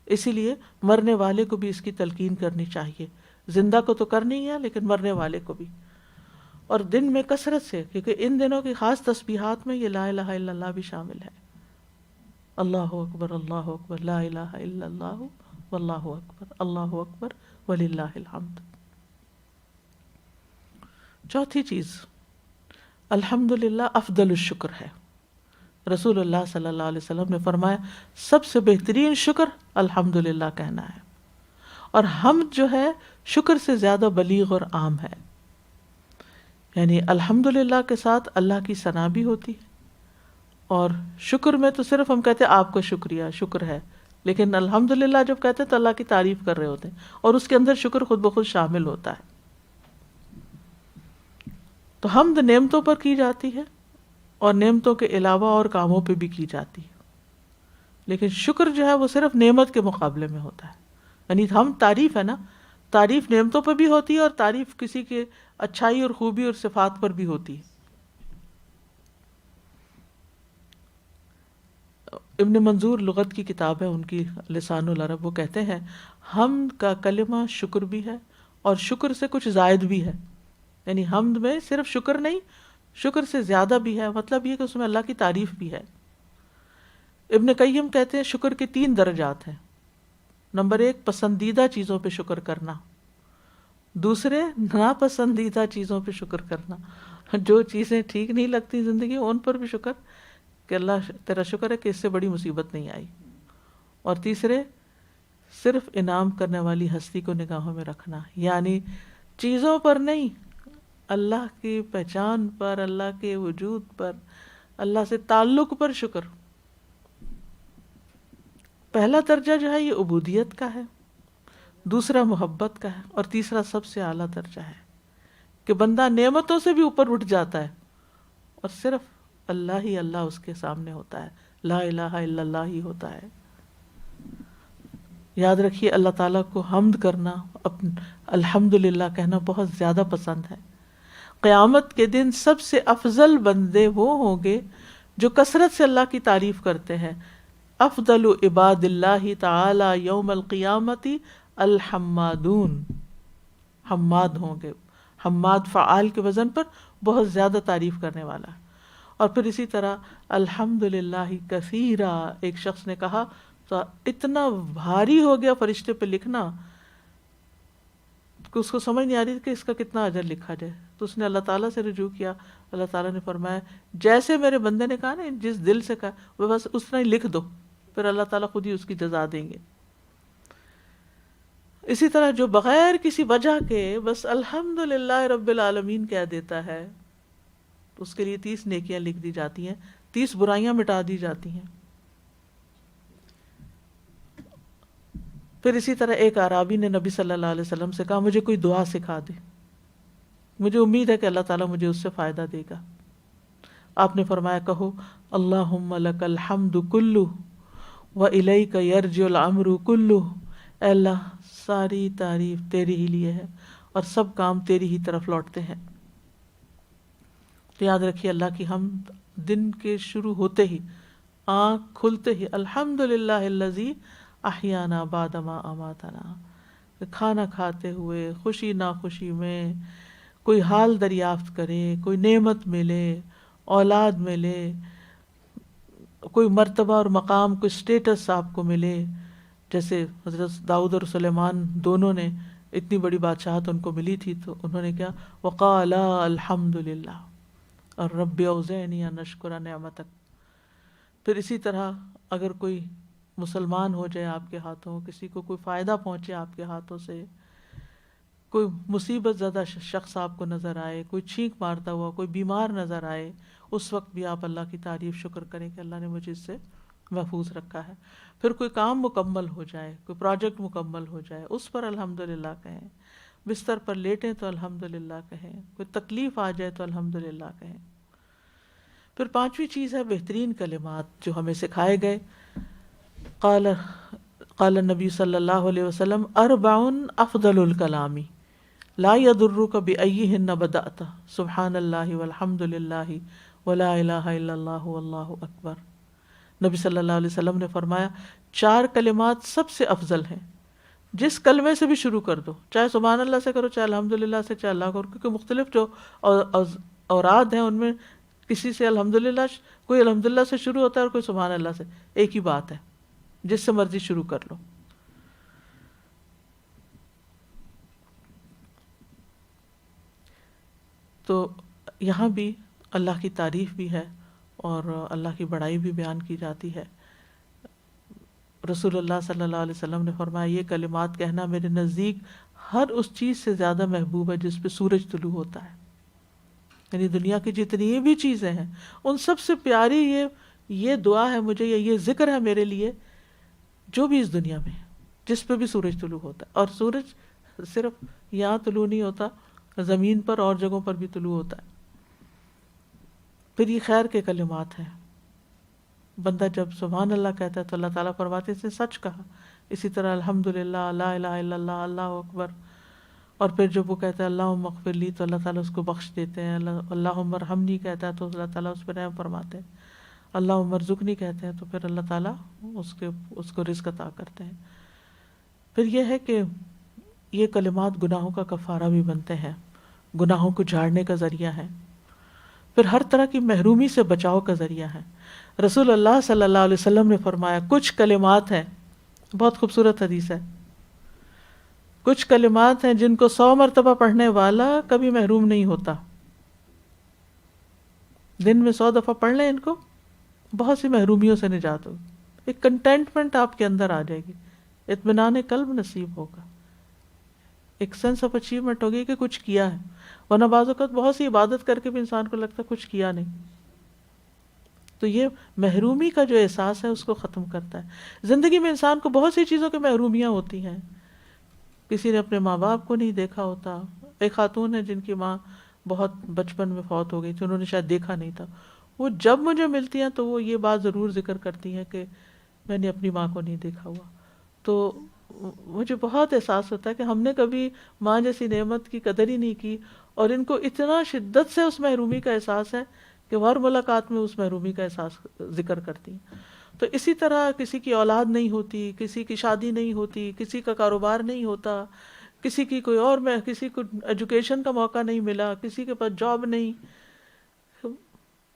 اسی لیے مرنے والے کو بھی اس کی تلقین کرنی چاہیے. زندہ کو تو کرنی ہے لیکن مرنے والے کو بھی، اور دن میں کثرت سے، کیونکہ ان دنوں کی خاص تسبیحات میں یہ لا الہ الا اللہ بھی شامل ہے. اللہ اکبر لا الہ الا اللہ واللہ اکبر وللہ الحمد. چوتھی چیز الحمدللہ افضل الشکر ہے. رسول اللہ صلی اللہ علیہ وسلم نے فرمایا سب سے بہترین شکر الحمدللہ کہنا ہے. اور حمد جو ہے شکر سے زیادہ بلیغ اور عام ہے. یعنی الحمدللہ کے ساتھ اللہ کی ثنا بھی ہوتی ہے، اور شکر میں تو صرف ہم کہتے ہیں آپ کا شکریہ، شکر ہے، لیکن الحمدللہ جب کہتے ہیں تو اللہ کی تعریف کر رہے ہوتے ہیں، اور اس کے اندر شکر خود بخود شامل ہوتا ہے. تو حمد نعمتوں پر کی جاتی ہے اور نعمتوں کے علاوہ اور کاموں پہ بھی کی جاتی ہے، لیکن شکر جو ہے وہ صرف نعمت کے مقابلے میں ہوتا ہے. یعنی ہم تعریف ہے نا، تعریف نعمتوں پر بھی ہوتی ہے اور تعریف کسی کے اچھائی اور خوبی اور صفات پر بھی ہوتی ہے. ابن منظور لغت کی کتاب ہے ان کی لسان العرب، وہ کہتے ہیں حمد کا کلمہ شکر بھی ہے اور شکر سے کچھ زائد بھی ہے، یعنی حمد میں صرف شکر نہیں، شکر سے زیادہ بھی ہے، مطلب یہ کہ اس میں اللہ کی تعریف بھی ہے۔ ابن قیم کہتے ہیں شکر کے 3 درجات ہیں۔ نمبر 1 پسندیدہ چیزوں پہ شکر کرنا، دوسرے ناپسندیدہ چیزوں پہ شکر کرنا، جو چیزیں ٹھیک نہیں لگتی زندگی ان پر بھی شکر کہ اللہ تیرا شکر ہے کہ اس سے بڑی مصیبت نہیں آئی، اور تیسرے صرف انعام کرنے والی ہستی کو نگاہوں میں رکھنا، یعنی چیزوں پر نہیں، اللہ کی پہچان پر، اللہ کے وجود پر، اللہ سے تعلق پر شکر۔ پہلا درجہ جو ہے یہ عبودیت کا ہے، دوسرا محبت کا ہے، اور تیسرا سب سے اعلیٰ درجہ ہے کہ بندہ نعمتوں سے بھی اوپر اٹھ جاتا ہے اور صرف اللہ ہی اللہ اس کے سامنے ہوتا ہے، لا الہ الا اللہ ہی ہوتا ہے۔ یاد رکھیے اللہ تعالیٰ کو حمد کرنا، الحمدللہ کہنا بہت زیادہ پسند ہے۔ قیامت کے دن سب سے افضل بندے وہ ہوں گے جو کثرت سے اللہ کی تعریف کرتے ہیں۔ افضل عباد اللہ تعالی یوم القیامت الحمادون، حماد ہوں گے، حماد فعال کے وزن پر بہت زیادہ تعریف کرنے والا۔ اور پھر اسی طرح الحمدللہ کثیرا، ایک شخص نے کہا تو اتنا بھاری ہو گیا فرشتے پہ لکھنا کہ اس کو سمجھ نہیں آ رہی کہ اس کا کتنا اجر لکھا جائے، تو اس نے اللہ تعالیٰ سے رجوع کیا۔ اللہ تعالیٰ نے فرمایا جیسے میرے بندے نے کہا نا، جس دل سے کہا وہ بس اس طرح ہی لکھ دو، پھر اللہ تعالیٰ خود ہی اس کی جزا دیں گے۔ اسی طرح جو بغیر کسی وجہ کے بس الحمدللہ رب العالمین کہہ دیتا ہے تو اس کے لیے 30 نیکیاں لکھ دی جاتی ہیں، 30 برائیاں مٹا دی جاتی ہیں۔ پھر اسی طرح ایک اعرابی نے نبی صلی اللہ علیہ وسلم سے کہا مجھے کوئی دعا سکھا دے، مجھے امید ہے کہ اللہ تعالیٰ مجھے اس سے فائدہ دے گا۔ آپ نے فرمایا کہو اللہم لک الحمد کلہ وإلیک یرجع الامر کلہ، اے اللہ ساری تعریف تیرے ہی لیے ہے اور سب کام تیری ہی طرف لوٹتے ہیں۔ تو یاد رکھیے اللہ کی حمد دن کے شروع ہوتے ہی، آنکھ کھلتے ہی الحمدللہ الذی احیانا بعد ما اماتنا، کھانا کھاتے ہوئے، خوشی ناخوشی میں، کوئی حال دریافت کرے، کوئی نعمت ملے، اولاد ملے، کوئی مرتبہ اور مقام، کوئی سٹیٹس آپ کو ملے، جیسے حضرت داؤد اور سلیمان دونوں نے اتنی بڑی بادشاہت ان کو ملی تھی تو انہوں نے کیا وقالا الحمدللہ اور رب اوزعنی ان اشکر نعمتک۔ پھر اسی طرح اگر کوئی مسلمان ہو جائے آپ کے ہاتھوں، کسی کو کوئی فائدہ پہنچے آپ کے ہاتھوں سے، کوئی مصیبت زدہ شخص آپ کو نظر آئے، کوئی چھینک مارتا ہوا، کوئی بیمار نظر آئے، اس وقت بھی آپ اللہ کی تعریف شکر کریں کہ اللہ نے مجھے اس سے محفوظ رکھا ہے۔ پھر کوئی کام مکمل ہو جائے، کوئی پروجیکٹ مکمل ہو جائے، اس پر الحمدللہ کہیں، بستر پر لیٹیں تو الحمدللہ کہیں، کوئی تکلیف آ جائے تو الحمدللہ کہیں۔ پھر 5ویں چیز ہے بہترین کلمات جو ہمیں سکھائے گئے۔ قال النبی صلی اللہ علیہ وسلم 4 افضل الکلام لا يضرك بأيهن بدأت سبحان اللہ والحمد للہ ولا الہ الا اللہ واللہ اکبر۔ نبی صلی اللہ علیہ وسلم نے فرمایا 4 کلمات سب سے افضل ہیں، جس کلمے سے بھی شروع کر دو، چاہے سبحان اللہ سے کرو، چاہے الحمدللہ سے، چاہے اللہ کرو، کیونکہ مختلف جو اوراد ہیں ان میں کسی سے الحمدللہ، کوئی الحمدللہ سے شروع ہوتا ہے اور کوئی سبحان اللہ سے، ایک ہی بات ہے، جس سے مرضی شروع کر لو۔ تو یہاں بھی اللہ کی تعریف بھی ہے اور اللہ کی بڑائی بھی بیان کی جاتی ہے۔ رسول اللہ صلی اللہ علیہ وسلم نے فرمایا یہ کلمات کہنا میرے نزدیک ہر اس چیز سے زیادہ محبوب ہے جس پہ سورج طلوع ہوتا ہے، یعنی دنیا کی جتنی بھی چیزیں ہیں ان سب سے پیاری یہ دعا ہے مجھے، یا یہ ذکر ہے میرے لیے جو بھی اس دنیا میں جس پہ بھی سورج طلوع ہوتا ہے۔ اور سورج صرف یہاں طلوع نہیں ہوتا، زمین پر اور جگہوں پر بھی طلوع ہوتا ہے۔ پھر یہ خیر کے کلمات ہیں، بندہ جب سبحان اللہ کہتا ہے تو اللہ تعالیٰ فرماتے ہیں اس نے سچ کہا۔ اسی طرح الحمدللہ، لا الہ الا اللہ، اللہ اکبر، اور پھر جب وہ کہتا ہے اللہم اغفر لی تو اللہ تعالیٰ اس کو بخش دیتے ہیں، اللہم ارحمنی کہتا ہے تو اللہ تعالیٰ اس پر رحم فرماتے ہیں۔ اللہم ارزقنی کہتے ہیں تو پھر اللہ تعالیٰ اس کو رزق عطا کرتے ہیں۔ پھر یہ ہے کہ یہ کلمات گناہوں کا کفارہ بھی بنتے ہیں، گناہوں کو جھاڑنے کا ذریعہ ہے، پھر ہر طرح کی محرومی سے بچاؤ کا ذریعہ ہے۔ رسول اللہ صلی اللہ علیہ وسلم نے فرمایا کچھ کلمات ہیں، بہت خوبصورت حدیث ہے، کچھ کلمات ہیں جن کو 100 مرتبہ پڑھنے والا کبھی محروم نہیں ہوتا۔ دن میں 100 دفعہ پڑھ لیں ان کو، بہت سی محرومیوں سے نجات ہوگی، ایک کنٹینٹمنٹ آپ کے اندر آ جائے گی، اطمینان قلب نصیب ہوگا، ایک سینس آف اچیومنٹ ہوگی کہ کچھ کیا ہے، ورنہ بعض اوقات بہت سی عبادت کر کے بھی انسان کو لگتا ہے کچھ کیا نہیں۔ تو یہ محرومی کا جو احساس ہے اس کو ختم کرتا ہے۔ زندگی میں انسان کو بہت سی چیزوں کی محرومیاں ہوتی ہیں، کسی نے اپنے ماں باپ کو نہیں دیکھا ہوتا، ایک خاتون ہے جن کی ماں بہت بچپن میں فوت ہو گئی تھی، انہوں نے شاید دیکھا نہیں تھا، وہ جب مجھے ملتی ہیں تو وہ یہ بات ضرور ذکر کرتی ہیں کہ میں نے اپنی ماں کو نہیں دیکھا ہوا۔ تو مجھے بہت احساس ہوتا ہے کہ ہم نے کبھی ماں جیسی نعمت کی قدر ہی نہیں کی، اور ان کو اتنا شدت سے اس محرومی کا احساس ہے کہ وہ ہر ملاقات میں اس محرومی کا احساس ذکر کرتی ہیں۔ تو اسی طرح کسی کی اولاد نہیں ہوتی، کسی کی شادی نہیں ہوتی، کسی کا کاروبار نہیں ہوتا، کسی کی کوئی اور میں کسی کو ایجوکیشن کا موقع نہیں ملا، کسی کے پاس جاب نہیں،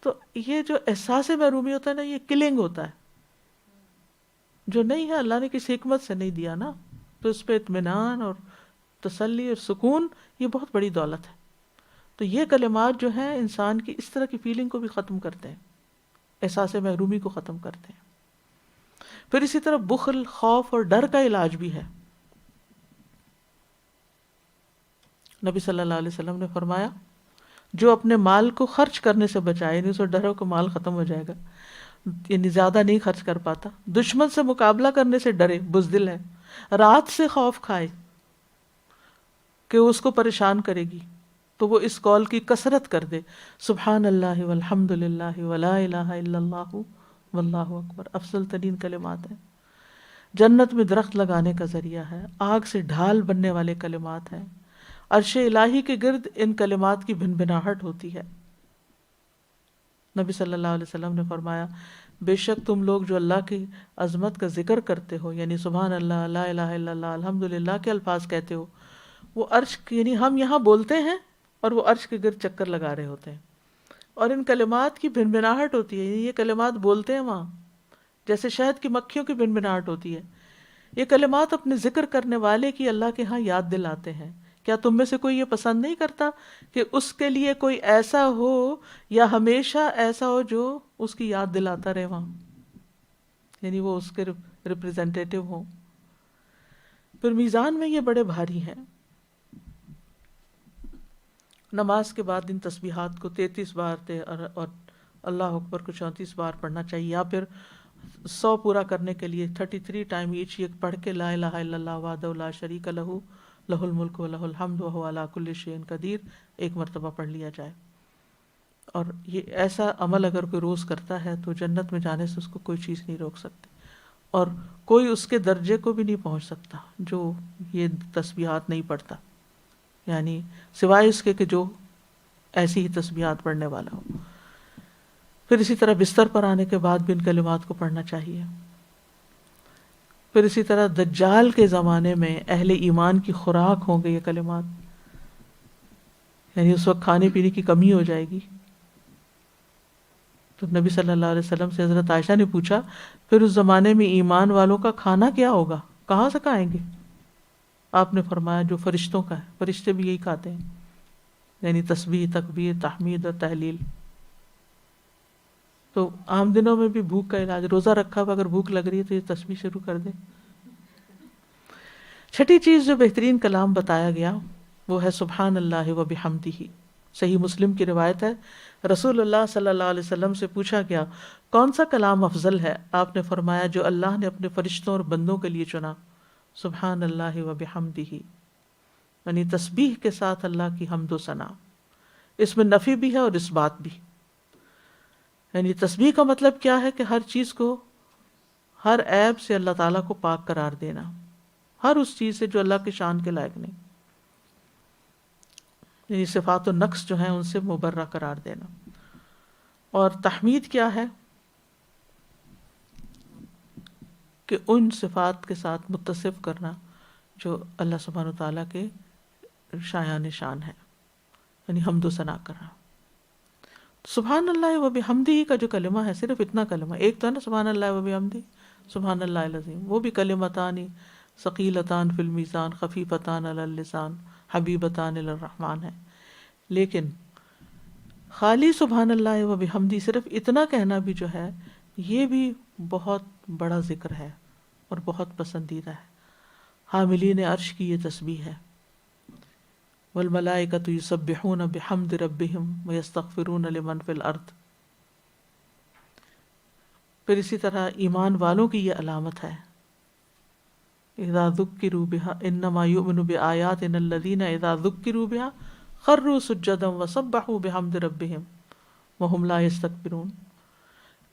تو یہ جو احساس محرومی ہوتا ہے نا، یہ کلنگ ہوتا ہے، جو نہیں ہے اللہ نے کسی حکمت سے نہیں دیا نا، تو اس پہ اطمینان اور تسلی اور سکون یہ بہت بڑی دولت ہے۔ تو یہ کلمات جو ہیں انسان کی اس طرح کی فیلنگ کو بھی ختم کرتے ہیں، احساس محرومی کو ختم کرتے ہیں۔ پھر اسی طرح بخل، خوف اور ڈر کا علاج بھی ہے۔ نبی صلی اللہ علیہ وسلم نے فرمایا جو اپنے مال کو خرچ کرنے سے بچائے، یعنی اسے ڈر ہو کہ مال ختم ہو جائے گا، یعنی زیادہ نہیں خرچ کر پاتا، دشمن سے مقابلہ کرنے سے ڈرے، بزدل ہے، رات سے خوف کھائے کہ اس کو پریشان کرے گی، تو وہ اس قول کی کثرت کر دے، سبحان اللہ والحمد للہ ولا الہ الا اللہ واللہ اکبر، افضل ترین کلمات ہیں، جنت میں درخت لگانے کا ذریعہ ہے، آگ سے ڈھال بننے والے کلمات ہیں، عرش الہی کے گرد ان کلمات کی بھنبھناہٹ ہوتی ہے۔ نبی صلی اللہ علیہ وسلم نے فرمایا بے شک تم لوگ جو اللہ کی عظمت کا ذکر کرتے ہو، یعنی سبحان اللہ، لا الہ الا اللہ، الحمدللہ کے الفاظ کہتے ہو، وہ عرش، یعنی ہم یہاں بولتے ہیں اور وہ عرش کے گرد چکر لگا رہے ہوتے ہیں، اور ان کلمات کی بھنبھناہٹ ہوتی ہے، یہ کلمات بولتے ہیں وہاں جیسے شہد کی مکھیوں کی بھنبھناہٹ ہوتی ہے۔ یہ کلمات اپنے ذکر کرنے والے کی اللہ کے ہاں یاد دلاتے ہیں۔ کیا تم میں سے کوئی یہ پسند نہیں کرتا کہ اس کے لیے کوئی ایسا ہو یا ہمیشہ ایسا ہو جو اس کی یاد دلاتا رہے وہاں، یعنی وہ اس کے ریپریزنٹیٹیو ہوں۔ پھر میزان میں یہ بڑے بھاری ہیں۔ نماز کے بعد ان تسبیحات کو 33 بار اور اللہ اکبر کو 34 بار پڑھنا چاہیے، یا پھر 100 پورا کرنے کے لیے 33 ٹائم ایچ یہ پڑھ کے لا الہ الا اللہ وحدہ لا شریک لہ لہ الملک و لہ الحمد وہو علی کل شیء قدیر ایک مرتبہ پڑھ لیا جائے۔ اور یہ ایسا عمل اگر کوئی روز کرتا ہے تو جنت میں جانے سے اس کو کوئی چیز نہیں روک سکتی، اور کوئی اس کے درجے کو بھی نہیں پہنچ سکتا جو یہ تسبیحات نہیں پڑھتا، یعنی سوائے اس کے کہ جو ایسی ہی تسبیحات پڑھنے والا ہو۔ پھر اسی طرح بستر پر آنے کے بعد بھی ان کلمات کو پڑھنا چاہیے۔ پھر اسی طرح دجال کے زمانے میں اہل ایمان کی خوراک ہوں گے یہ کلمات، یعنی اس وقت کھانے پینے کی کمی ہو جائے گی۔ تو نبی صلی اللہ علیہ وسلم سے حضرت عائشہ نے پوچھا پھر اس زمانے میں ایمان والوں کا کھانا کیا ہوگا، کہاں سے کھائیں گے؟ آپ نے فرمایا جو فرشتوں کا ہے، فرشتے بھی یہی کھاتے ہیں، یعنی تسبیح، تکبیر، تحمید اور تحلیل۔ تو عام دنوں میں بھی بھوک کا علاج، روزہ رکھا ہوا اگر بھوک لگ رہی ہے تو یہ تسبیح شروع کر دیں۔ چھٹی چیز جو بہترین کلام بتایا گیا وہ ہے سبحان اللہ و بحمدہ۔ صحیح مسلم کی روایت ہے، رسول اللہ صلی اللہ علیہ وسلم سے پوچھا گیا کون سا کلام افضل ہے؟ آپ نے فرمایا جو اللہ نے اپنے فرشتوں اور بندوں کے لیے چنا، سبحان اللہ و بحمدہ، یعنی تسبیح کے ساتھ اللہ کی حمد و ثنا۔ اس میں نفی بھی ہے اور اس بات بھی، یعنی تسبیح کا مطلب کیا ہے کہ ہر چیز کو، ہر عیب سے اللہ تعالیٰ کو پاک قرار دینا، ہر اس چیز سے جو اللہ کے شان کے لائق نہیں، یعنی صفات و نقص جو ہیں ان سے مبرہ قرار دینا۔ اور تحمید کیا ہے؟ کہ ان صفات کے ساتھ متصف کرنا جو اللہ سبحانہ وتعالیٰ کے شایان شان ہے، یعنی حمد و ثنا کرنا۔ سبحان اللہ و بحمدہ کا جو کلمہ ہے، صرف اتنا کلمہ، ایک تو ہے نا سبحان اللہ و بحمدہ، سبحان اللہ العظیم، وہ بھی کلمتان ثقیلتان فی المیزان خفیفتان علی اللسان حبیبتان الی الرحمن ہے، لیکن خالی سبحان اللہ و بحمدہ صرف اتنا کہنا بھی جو ہے یہ بھی بہت بڑا ذکر ہے اور بہت پسندیدہ ہے۔ حاملین عرش کی یہ تسبیح ہے، والملائکۃ یسبحون بحمد ربہم ویستغفرون لمن فی الارض۔ پھر اسی طرح ایمان والوں کی یہ علامت ہے، اذا ذکروا بها انما یؤمن بآیاتنا الذین اذا ذکروا بها خروا سجدا وسبحوا بحمد ربہم وہم لا یستکبرون۔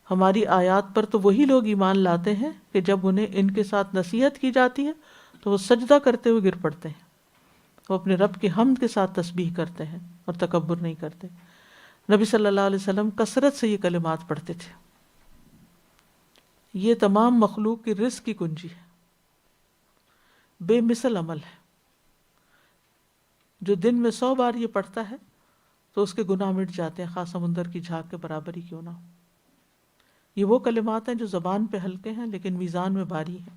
ہماری آیات پر تو وہی لوگ ایمان لاتے ہیں کہ جب انہیں ان کے ساتھ نصیحت کی جاتی ہے تو وہ سجدہ کرتے ہوئے گر پڑتے ہیں، وہ اپنے رب کے حمد کے ساتھ تسبیح کرتے ہیں اور تکبر نہیں کرتے۔ نبی صلی اللہ علیہ وسلم کثرت سے یہ کلمات پڑھتے تھے۔ یہ تمام مخلوق کی رزق کی کنجی ہے، بے مثل عمل ہے۔ جو دن میں 100 بار یہ پڑھتا ہے تو اس کے گناہ مٹ جاتے ہیں، خاص سمندر کی جھاگ کے برابر ہی کیوں نہ ہو۔ یہ وہ کلمات ہیں جو زبان پہ ہلکے ہیں لیکن میزان میں بھاری ہیں،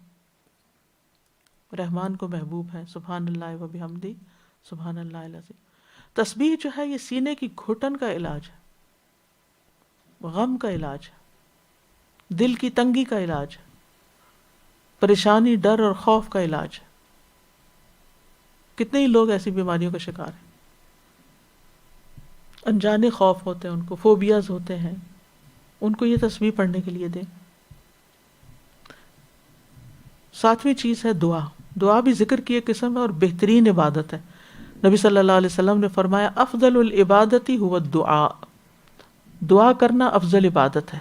رحمان کو محبوب ہے۔ سبحان اللہ و بحمدہ سبحان اللہ العظیم۔ تسبیح جو ہے یہ سینے کی گھٹن کا علاج ہے، غم کا علاج ہے، دل کی تنگی کا علاج ہے، پریشانی، ڈر اور خوف کا علاج ہے۔ کتنے ہی لوگ ایسی بیماریوں کا شکار ہیں، انجانے خوف ہوتے ہیں، ان کو فوبیاز ہوتے ہیں، ان کو یہ تسبیح پڑھنے کے لیے دیں۔ 7ویں چیز ہے دعا۔ دعا بھی ذکر کی ایک قسم ہے اور بہترین عبادت ہے۔ نبی صلی اللہ علیہ وسلم نے فرمایا افضل العبادت هو الدعاء، دعا کرنا افضل عبادت ہے۔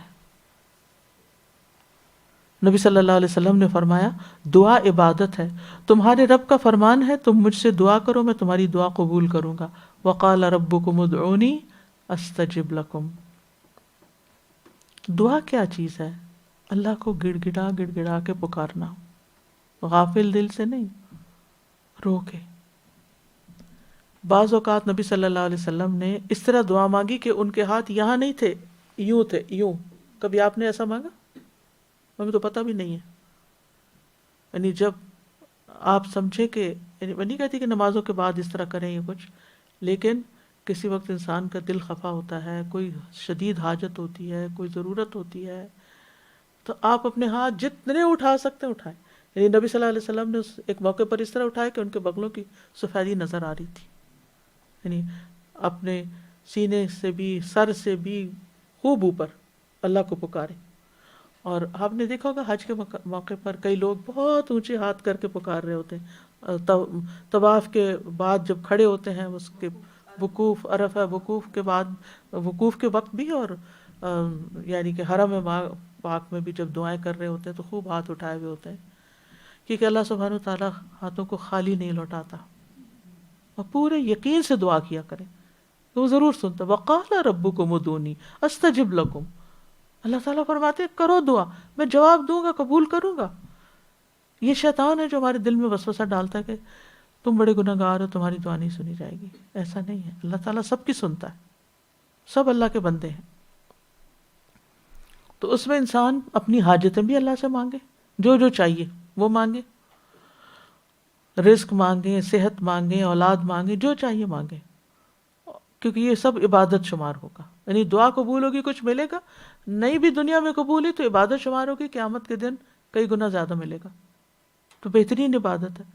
نبی صلی اللہ علیہ وسلم نے فرمایا دعا عبادت ہے، تمہارے رب کا فرمان ہے تم مجھ سے دعا کرو میں تمہاری دعا قبول کروں گا۔ وقال ربکم ادعونی استجب لکم۔ دعا کیا چیز ہے؟ اللہ کو گڑ گڑا کے پکارنا، غافل دل سے نہیں، رو کے۔ بعض اوقات نبی صلی اللہ علیہ وسلم نے اس طرح دعا مانگی کہ ان کے ہاتھ یہاں نہیں تھے، یوں تھے، یوں۔ کبھی آپ نے ایسا مانگا؟ ہمیں تو پتہ بھی نہیں ہے، یعنی جب آپ سمجھے کہ، یعنی میں نہیں کہتی کہ نمازوں کے بعد اس طرح کریں یا کچھ، لیکن کسی وقت انسان کا دل خفا ہوتا ہے، کوئی شدید حاجت ہوتی ہے، کوئی ضرورت ہوتی ہے، تو آپ اپنے ہاتھ جتنے اٹھا سکتے ہیں اٹھائیں۔ یعنی نبی صلی اللہ علیہ وسلم نے ایک موقع پر اس طرح اٹھائے کہ ان کے بغلوں کی سفیدی نظر آ رہی تھی، یعنی اپنے سینے سے بھی سر سے بھی خوب اوپر اللہ کو پکارے۔ اور آپ نے دیکھا ہوگا حج کے موقع پر کئی لوگ بہت اونچے ہاتھ کر کے پکار رہے ہوتے ہیں، طواف کے بعد جب کھڑے ہوتے ہیں، اس کے وقوف عرفہ، وقوف کے بعد، وقوف کے وقت بھی، اور یعنی کہ حرم پاک میں بھی جب دعائیں کر رہے ہوتے ہیں تو خوب ہاتھ اٹھائے ہوئے ہوتے ہیں، کیونکہ اللہ سبحانہ وتعالیٰ ہاتھوں کو خالی نہیں لوٹاتا، اور پورے یقین سے دعا کیا کریں تو وہ ضرور سنتا۔ وقال ربکم ادعونی استجب لکم، اللہ تعالیٰ فرماتے ہیں کرو دعا، میں جواب دوں گا، قبول کروں گا۔ یہ شیطان ہے جو ہمارے دل میں وسوسہ ڈالتا ہے کہ تم بڑے گناہ گار ہو، تمہاری دعا نہیں سنی جائے گی۔ ایسا نہیں ہے، اللہ تعالیٰ سب کی سنتا ہے، سب اللہ کے بندے ہیں۔ تو اس میں انسان اپنی حاجتیں بھی اللہ سے مانگے، جو جو چاہیے وہ مانگے، رزق مانگے، صحت مانگے، اولاد مانگے، جو چاہیے مانگے، کیونکہ یہ سب عبادت شمار ہوگا۔ یعنی دعا قبول ہوگی، کچھ ملے گا، نہیں بھی دنیا میں قبول ہوئی تو عبادت شمار ہوگی، قیامت کے دن کئی گنا زیادہ ملے گا، تو بہترین عبادت ہے۔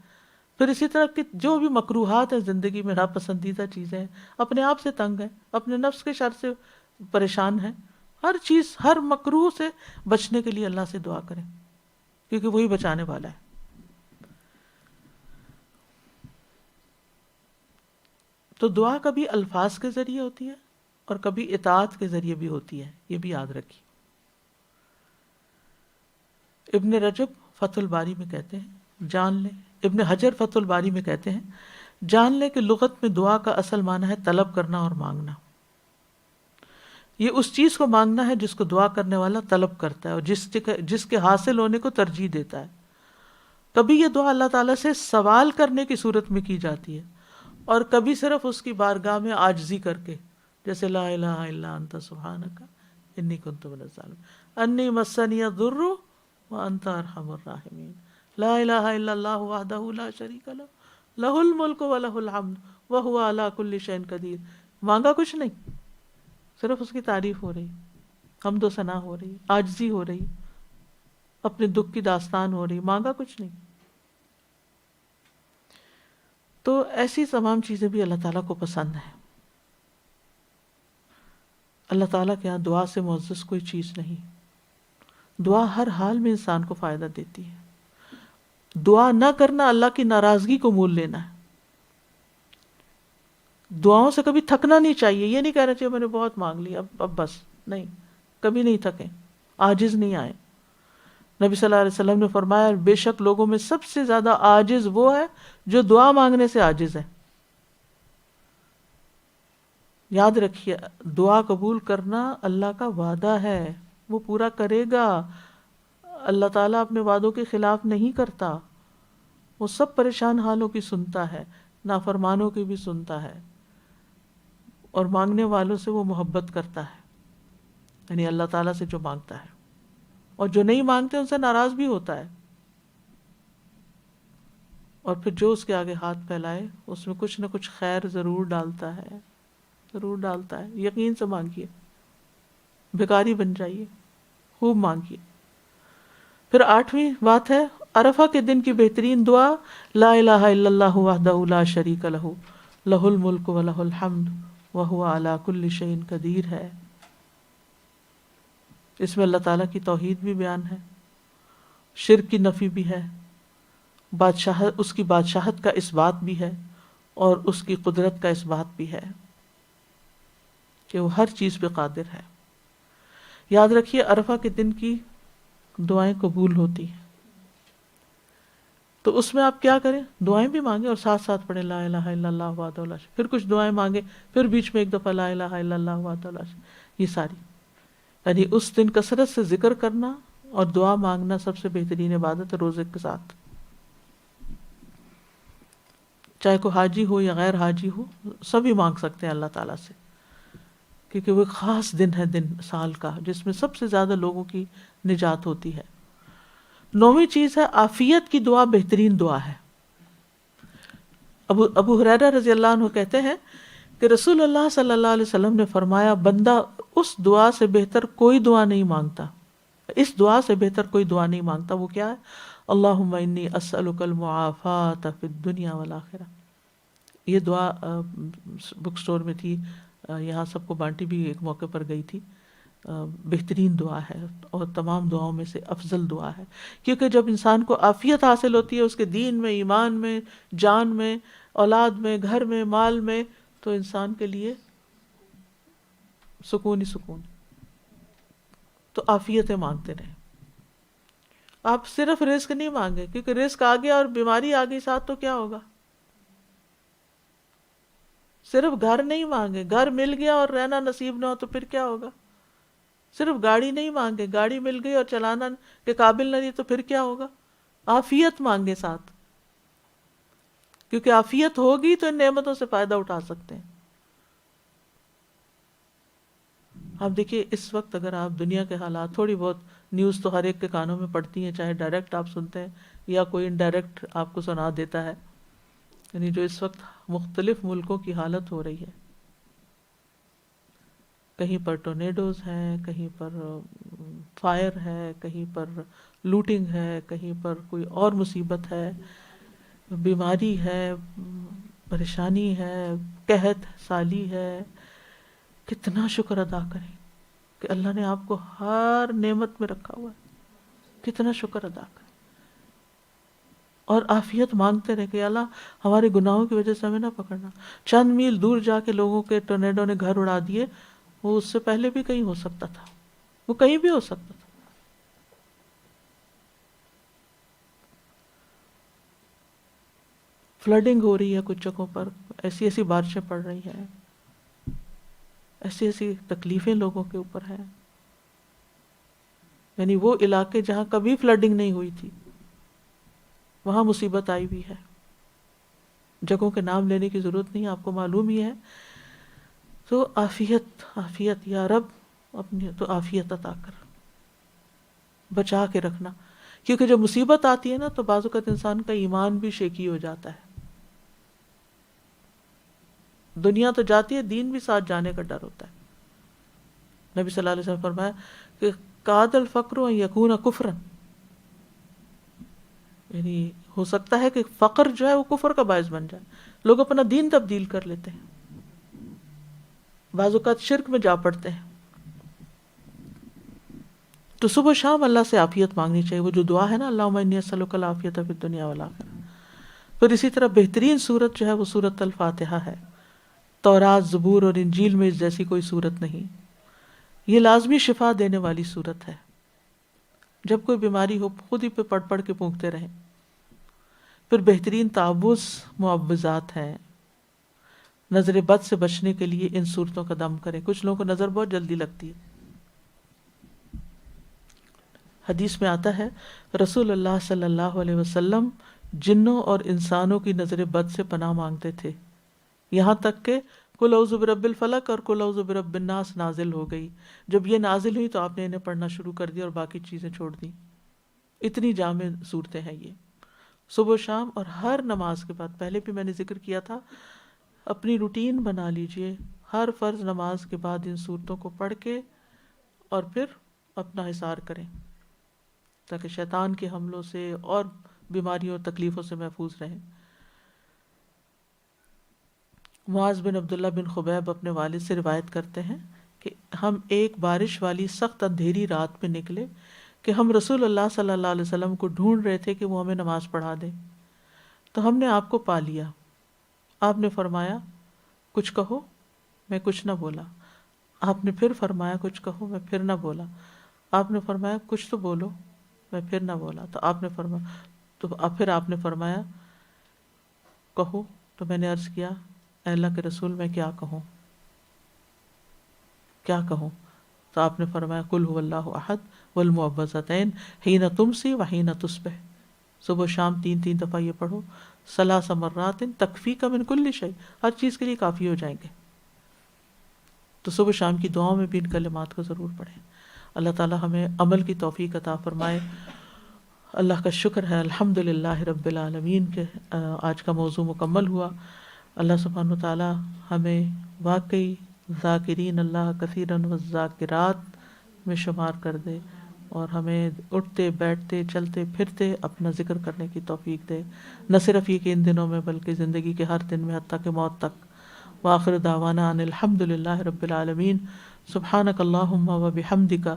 پھر اسی طرح کی جو بھی مکروہات ہیں زندگی میں، ناپسندیدہ چیزیں ہیں، اپنے آپ سے تنگ ہیں، اپنے نفس کے شر سے پریشان ہیں، ہر چیز، ہر مکروہ سے بچنے کے لیے اللہ سے دعا کریں، کیونکہ وہی بچانے والا ہے۔ تو دعا کبھی الفاظ کے ذریعے ہوتی ہے اور کبھی اطاعت کے ذریعے بھی ہوتی ہے، یہ بھی یاد رکھیے۔ ابن رجب فتح الباری میں کہتے ہیں، جان لیں، ابن حجر فتح الباری میں کہتے ہیں، جان لیں کہ لغت میں دعا کا اصل معنی ہے طلب کرنا اور مانگنا۔ یہ اس چیز کو مانگنا ہے جس کو دعا کرنے والا طلب کرتا ہے اور جس کے حاصل ہونے کو ترجیح دیتا ہے. کبھی یہ دعا اللہ تعالیٰ سے سوال کرنے کی صورت میں کی جاتی ہے اور کبھی صرف اس کی بارگاہ میں عاجزی کر کے، جیسے لا الہ الا انت سبحانک انی کنت من الظالمین، انی مسنی الضر وانت ارحم الراحمین، لا الہ الا اللہ وحدہ لا شریک لہ لہ الملک ولہ الحمد وہو علی کل شیء قدیر. مانگا کچھ نہیں، صرف اس کی تعریف ہو رہی، حمد و ثنا ہو رہی، عاجزی ہو رہی، اپنے دکھ کی داستان ہو رہی، مانگا کچھ نہیں. تو ایسی تمام چیزیں بھی اللہ تعالیٰ کو پسند ہیں. اللہ تعالیٰ کے یہاں دعا سے معزز کوئی چیز نہیں. دعا ہر حال میں انسان کو فائدہ دیتی ہے. دعا نہ کرنا اللہ کی ناراضگی کو مول لینا ہے. دعاؤں سے کبھی تھکنا نہیں چاہیے. یہ نہیں کہنا چاہیے میں نے بہت مانگ لی اب بس نہیں، کبھی نہیں تھکیں، عاجز نہیں آئے. نبی صلی اللہ علیہ وسلم نے فرمایا بے شک لوگوں میں سب سے زیادہ عاجز وہ ہے جو دعا مانگنے سے عاجز ہے. یاد رکھیے دعا قبول کرنا اللہ کا وعدہ ہے، وہ پورا کرے گا. اللہ تعالیٰ اپنے وعدوں کے خلاف نہیں کرتا. وہ سب پریشان حالوں کی سنتا ہے، نافرمانوں کی بھی سنتا ہے، اور مانگنے والوں سے وہ محبت کرتا ہے، یعنی اللہ تعالیٰ سے جو مانگتا ہے. اور جو نہیں مانگتے ان سے ناراض بھی ہوتا ہے. اور پھر جو اس کے آگے ہاتھ پھیلائے اس میں کچھ نہ کچھ خیر ضرور ڈالتا ہے، ضرور ڈالتا ہے. یقین سے مانگیے، بھکاری بن جائیے، خوب مانگیے. پھر 8ویں بات ہے عرفہ کے دن کی بہترین دعا لا الہ الا اللہ وحدہ لا شریک لہ لہ الملک ولہ الحمد وہو علی کل شیء قدیر ہے. اس میں اللہ تعالیٰ کی توحید بھی بیان ہے، شرک کی نفی بھی ہے، اس کی بادشاہت کا اس بات بھی ہے، اور اس کی قدرت کا اس بات بھی ہے کہ وہ ہر چیز پہ قادر ہے. یاد رکھیے عرفہ کے دن کی دعائیں قبول ہوتی ہیں. تو اس میں آپ کیا کریں، دعائیں بھی مانگیں اور ساتھ ساتھ پڑھیں لا الہ الا اللہ وحدہ لا شریک، پھر کچھ دعائیں مانگیں، پھر بیچ میں ایک دفعہ لا الہ الا اللہ وحدہ لا شریک. یہ ساری یعنی اس دن کثرت سے ذکر کرنا اور دعا مانگنا سب سے بہترین عبادت ہے روزے کے ساتھ. چاہے کوئی حاجی ہو یا غیر حاجی ہو، سبھی مانگ سکتے ہیں اللہ تعالیٰ سے، کیونکہ وہ ایک خاص دن ہے، دن سال کا جس میں سب سے زیادہ لوگوں کی نجات ہوتی ہے. 9ویں چیز ہے عافیت کی دعا بہترین دعا ہے. ابو ہریرہ رضی اللہ عنہ کہتے ہیں کہ رسول اللہ صلی اللہ علیہ وسلم نے فرمایا بندہ اس دعا سے بہتر کوئی دعا نہیں مانگتا، اس دعا سے بہتر کوئی دعا نہیں مانگتا. وہ کیا ہے؟ اللہم انی اسألک المعافاۃ فی الدنیا والآخرہ. یہ دعا بک سٹور میں تھی، یہاں سب کو بانٹی بھی ایک موقع پر گئی تھی. بہترین دعا ہے اور تمام دعاؤں میں سے افضل دعا ہے، کیونکہ جب انسان کو عافیت حاصل ہوتی ہے اس کے دین میں، ایمان میں، جان میں، اولاد میں، گھر میں، مال میں، تو انسان کے لیے سکون ہی سکون. تو عافیتیں مانگتے رہیں. آپ صرف رزق نہیں مانگے، کیونکہ رزق آ گیا اور بیماری آ گئی ساتھ تو کیا ہوگا. صرف گھر نہیں مانگے، گھر مل گیا اور رہنا نصیب نہ ہو تو پھر کیا ہوگا. صرف گاڑی نہیں مانگے، گاڑی مل گئی اور چلانا کے قابل نہ رہی تو پھر کیا ہوگا. عافیت مانگے ساتھ، کیونکہ عافیت ہوگی تو ان نعمتوں سے فائدہ اٹھا سکتے ہیں. آپ دیکھیے اس وقت اگر آپ دنیا کے حالات، تھوڑی بہت نیوز تو ہر ایک کے کانوں میں پڑتی ہیں، چاہے ڈائریکٹ آپ سنتے ہیں یا کوئی انڈائریکٹ آپ کو سنا دیتا ہے، یعنی جو اس وقت مختلف ملکوں کی حالت ہو رہی ہے. کہیں پر ٹورنیڈوز ہیں، کہیں پر فائر ہے، کہیں پر لوٹنگ ہے، کہیں پر کوئی اور مصیبت ہے، بیماری ہے، پریشانی ہے، قحط سالی ہے. کتنا شکر ادا کریں کہ اللہ نے آپ کو ہر نعمت میں رکھا ہوا ہے. کتنا شکر ادا کریں اور عافیت مانگتے رہے کہ اللہ ہمارے گناہوں کی وجہ سے ہمیں نہ پکڑنا. چند میل دور جا کے لوگوں کے ٹورنیڈو نے گھر اڑا دیے، وہ اس سے پہلے بھی کہیں ہو سکتا تھا، وہ کہیں بھی ہو سکتا تھا. فلڈنگ ہو رہی ہے کچھ جگہوں پر، ایسی ایسی بارشیں پڑ رہی ہیں. ایسی ایسی تکلیفیں لوگوں کے اوپر ہیں. یعنی وہ علاقے جہاں کبھی فلڈنگ نہیں ہوئی تھی وہاں مصیبت آئی ہوئی ہے. جگہوں کے نام لینے کی ضرورت نہیں، آپ کو معلوم ہی ہے. تو عافیت عافیت یا رب، اپنی تو عافیت عطا کر، بچا کے رکھنا. کیونکہ جب مصیبت آتی ہے نا تو بعض اوقات انسان کا ایمان بھی شیکی ہو جاتا ہے. دنیا تو جاتی ہے، دین بھی ساتھ جانے کا ڈر ہوتا ہے. نبی صلی اللہ علیہ وسلم نے فرمایا کہ کاد الفقر ان یکون کفرا، یعنی ہو سکتا ہے کہ فقر جو ہے وہ کفر کا باعث بن جائے. لوگ اپنا دین تبدیل کر لیتے ہیں، بعض اوقات شرک میں جا پڑتے ہیں. تو صبح و شام اللہ سے عافیت مانگنی چاہیے. وہ جو دعا ہے نا، اللہم انی اسألک العافیۃ فی الدنیا والآخرہ. پھر اسی طرح بہترین سورت جو ہے وہ سورت الفاتحہ ہے. تورات، زبور اور انجیل میں اس جیسی کوئی سورت نہیں. یہ لازمی شفا دینے والی سورت ہے. جب کوئی بیماری ہو خود ہی پہ پڑھ پڑھ کے پونکتے رہیں. پھر بہترین تعوذ معوذات ہیں. نظر بد سے بچنے کے لیے ان صورتوں کا دم کریں. کچھ لوگوں کو نظر بہت جلدی لگتی ہے. حدیث میں آتا ہے رسول اللہ صلی اللہ علیہ وسلم جنوں اور انسانوں کی نظر بد سے پناہ مانگتے تھے، یہاں تک کہ قل اعوذ برب الفلق اور قل اعوذ برب الناس نازل ہو گئی. جب یہ نازل ہوئی تو آپ نے انہیں پڑھنا شروع کر دیا اور باقی چیزیں چھوڑ دیں. اتنی جامع صورتیں ہیں یہ. صبح و شام اور ہر نماز کے بعد، پہلے بھی میں نے ذکر کیا تھا، اپنی روٹین بنا لیجئے، ہر فرض نماز کے بعد ان صورتوں کو پڑھ کے اور پھر اپنا حصار کریں تاکہ شیطان کے حملوں سے اور بیماریوں اور تکلیفوں سے محفوظ رہیں. معاذ بن عبداللہ بن خبیب اپنے والد سے روایت کرتے ہیں کہ ہم ایک بارش والی سخت اندھیری رات میں نکلے کہ ہم رسول اللہ صلی اللہ علیہ وسلم کو ڈھونڈ رہے تھے کہ وہ ہمیں نماز پڑھا دیں. تو ہم نے آپ کو پا لیا. آپ نے فرمایا کچھ کہو، میں کچھ نہ بولا. آپ نے پھر فرمایا کچھ کہو، میں پھر نہ بولا. آپ نے فرمایا کچھ تو بولو، میں پھر نہ بولا. تو آپ نے فرمایا، تو پھر آپ نے فرمایا کہو. تو میں نے عرض کیا اے اللہ کے رسول میں کیا کہوں، کیا کہوں؟ تو آپ نے فرمایا قل هو اللہ احد والمعوذتین حین تمسی وحین تصبح. صبح و شام 3 دفعہ یہ پڑھو. 3 مرات تکفیک من کل شیء، ہر چیز کے لیے کافی ہو جائیں گے. تو صبح شام کی دعاؤں میں بھی ان کلمات کو ضرور پڑھیں. اللہ تعالی ہمیں عمل کی توفیق عطا فرمائے. اللہ کا شکر ہے الحمدللہ رب العالمین کے آج کا موضوع مکمل ہوا. اللہ سبحانہ وتعالی ہمیں واقعی ذاکرین اللہ کثیرا والذاکرات میں شمار کر دے اور ہمیں اٹھتے بیٹھتے چلتے پھرتے اپنا ذکر کرنے کی توفیق دے، نہ صرف یہ کہ ان دنوں میں بلکہ زندگی کے ہر دن میں حتیٰ کہ موت تک. وآخر دعوانا ان الحمدللہ رب العالمین. سبحانک اللہم وبحمدک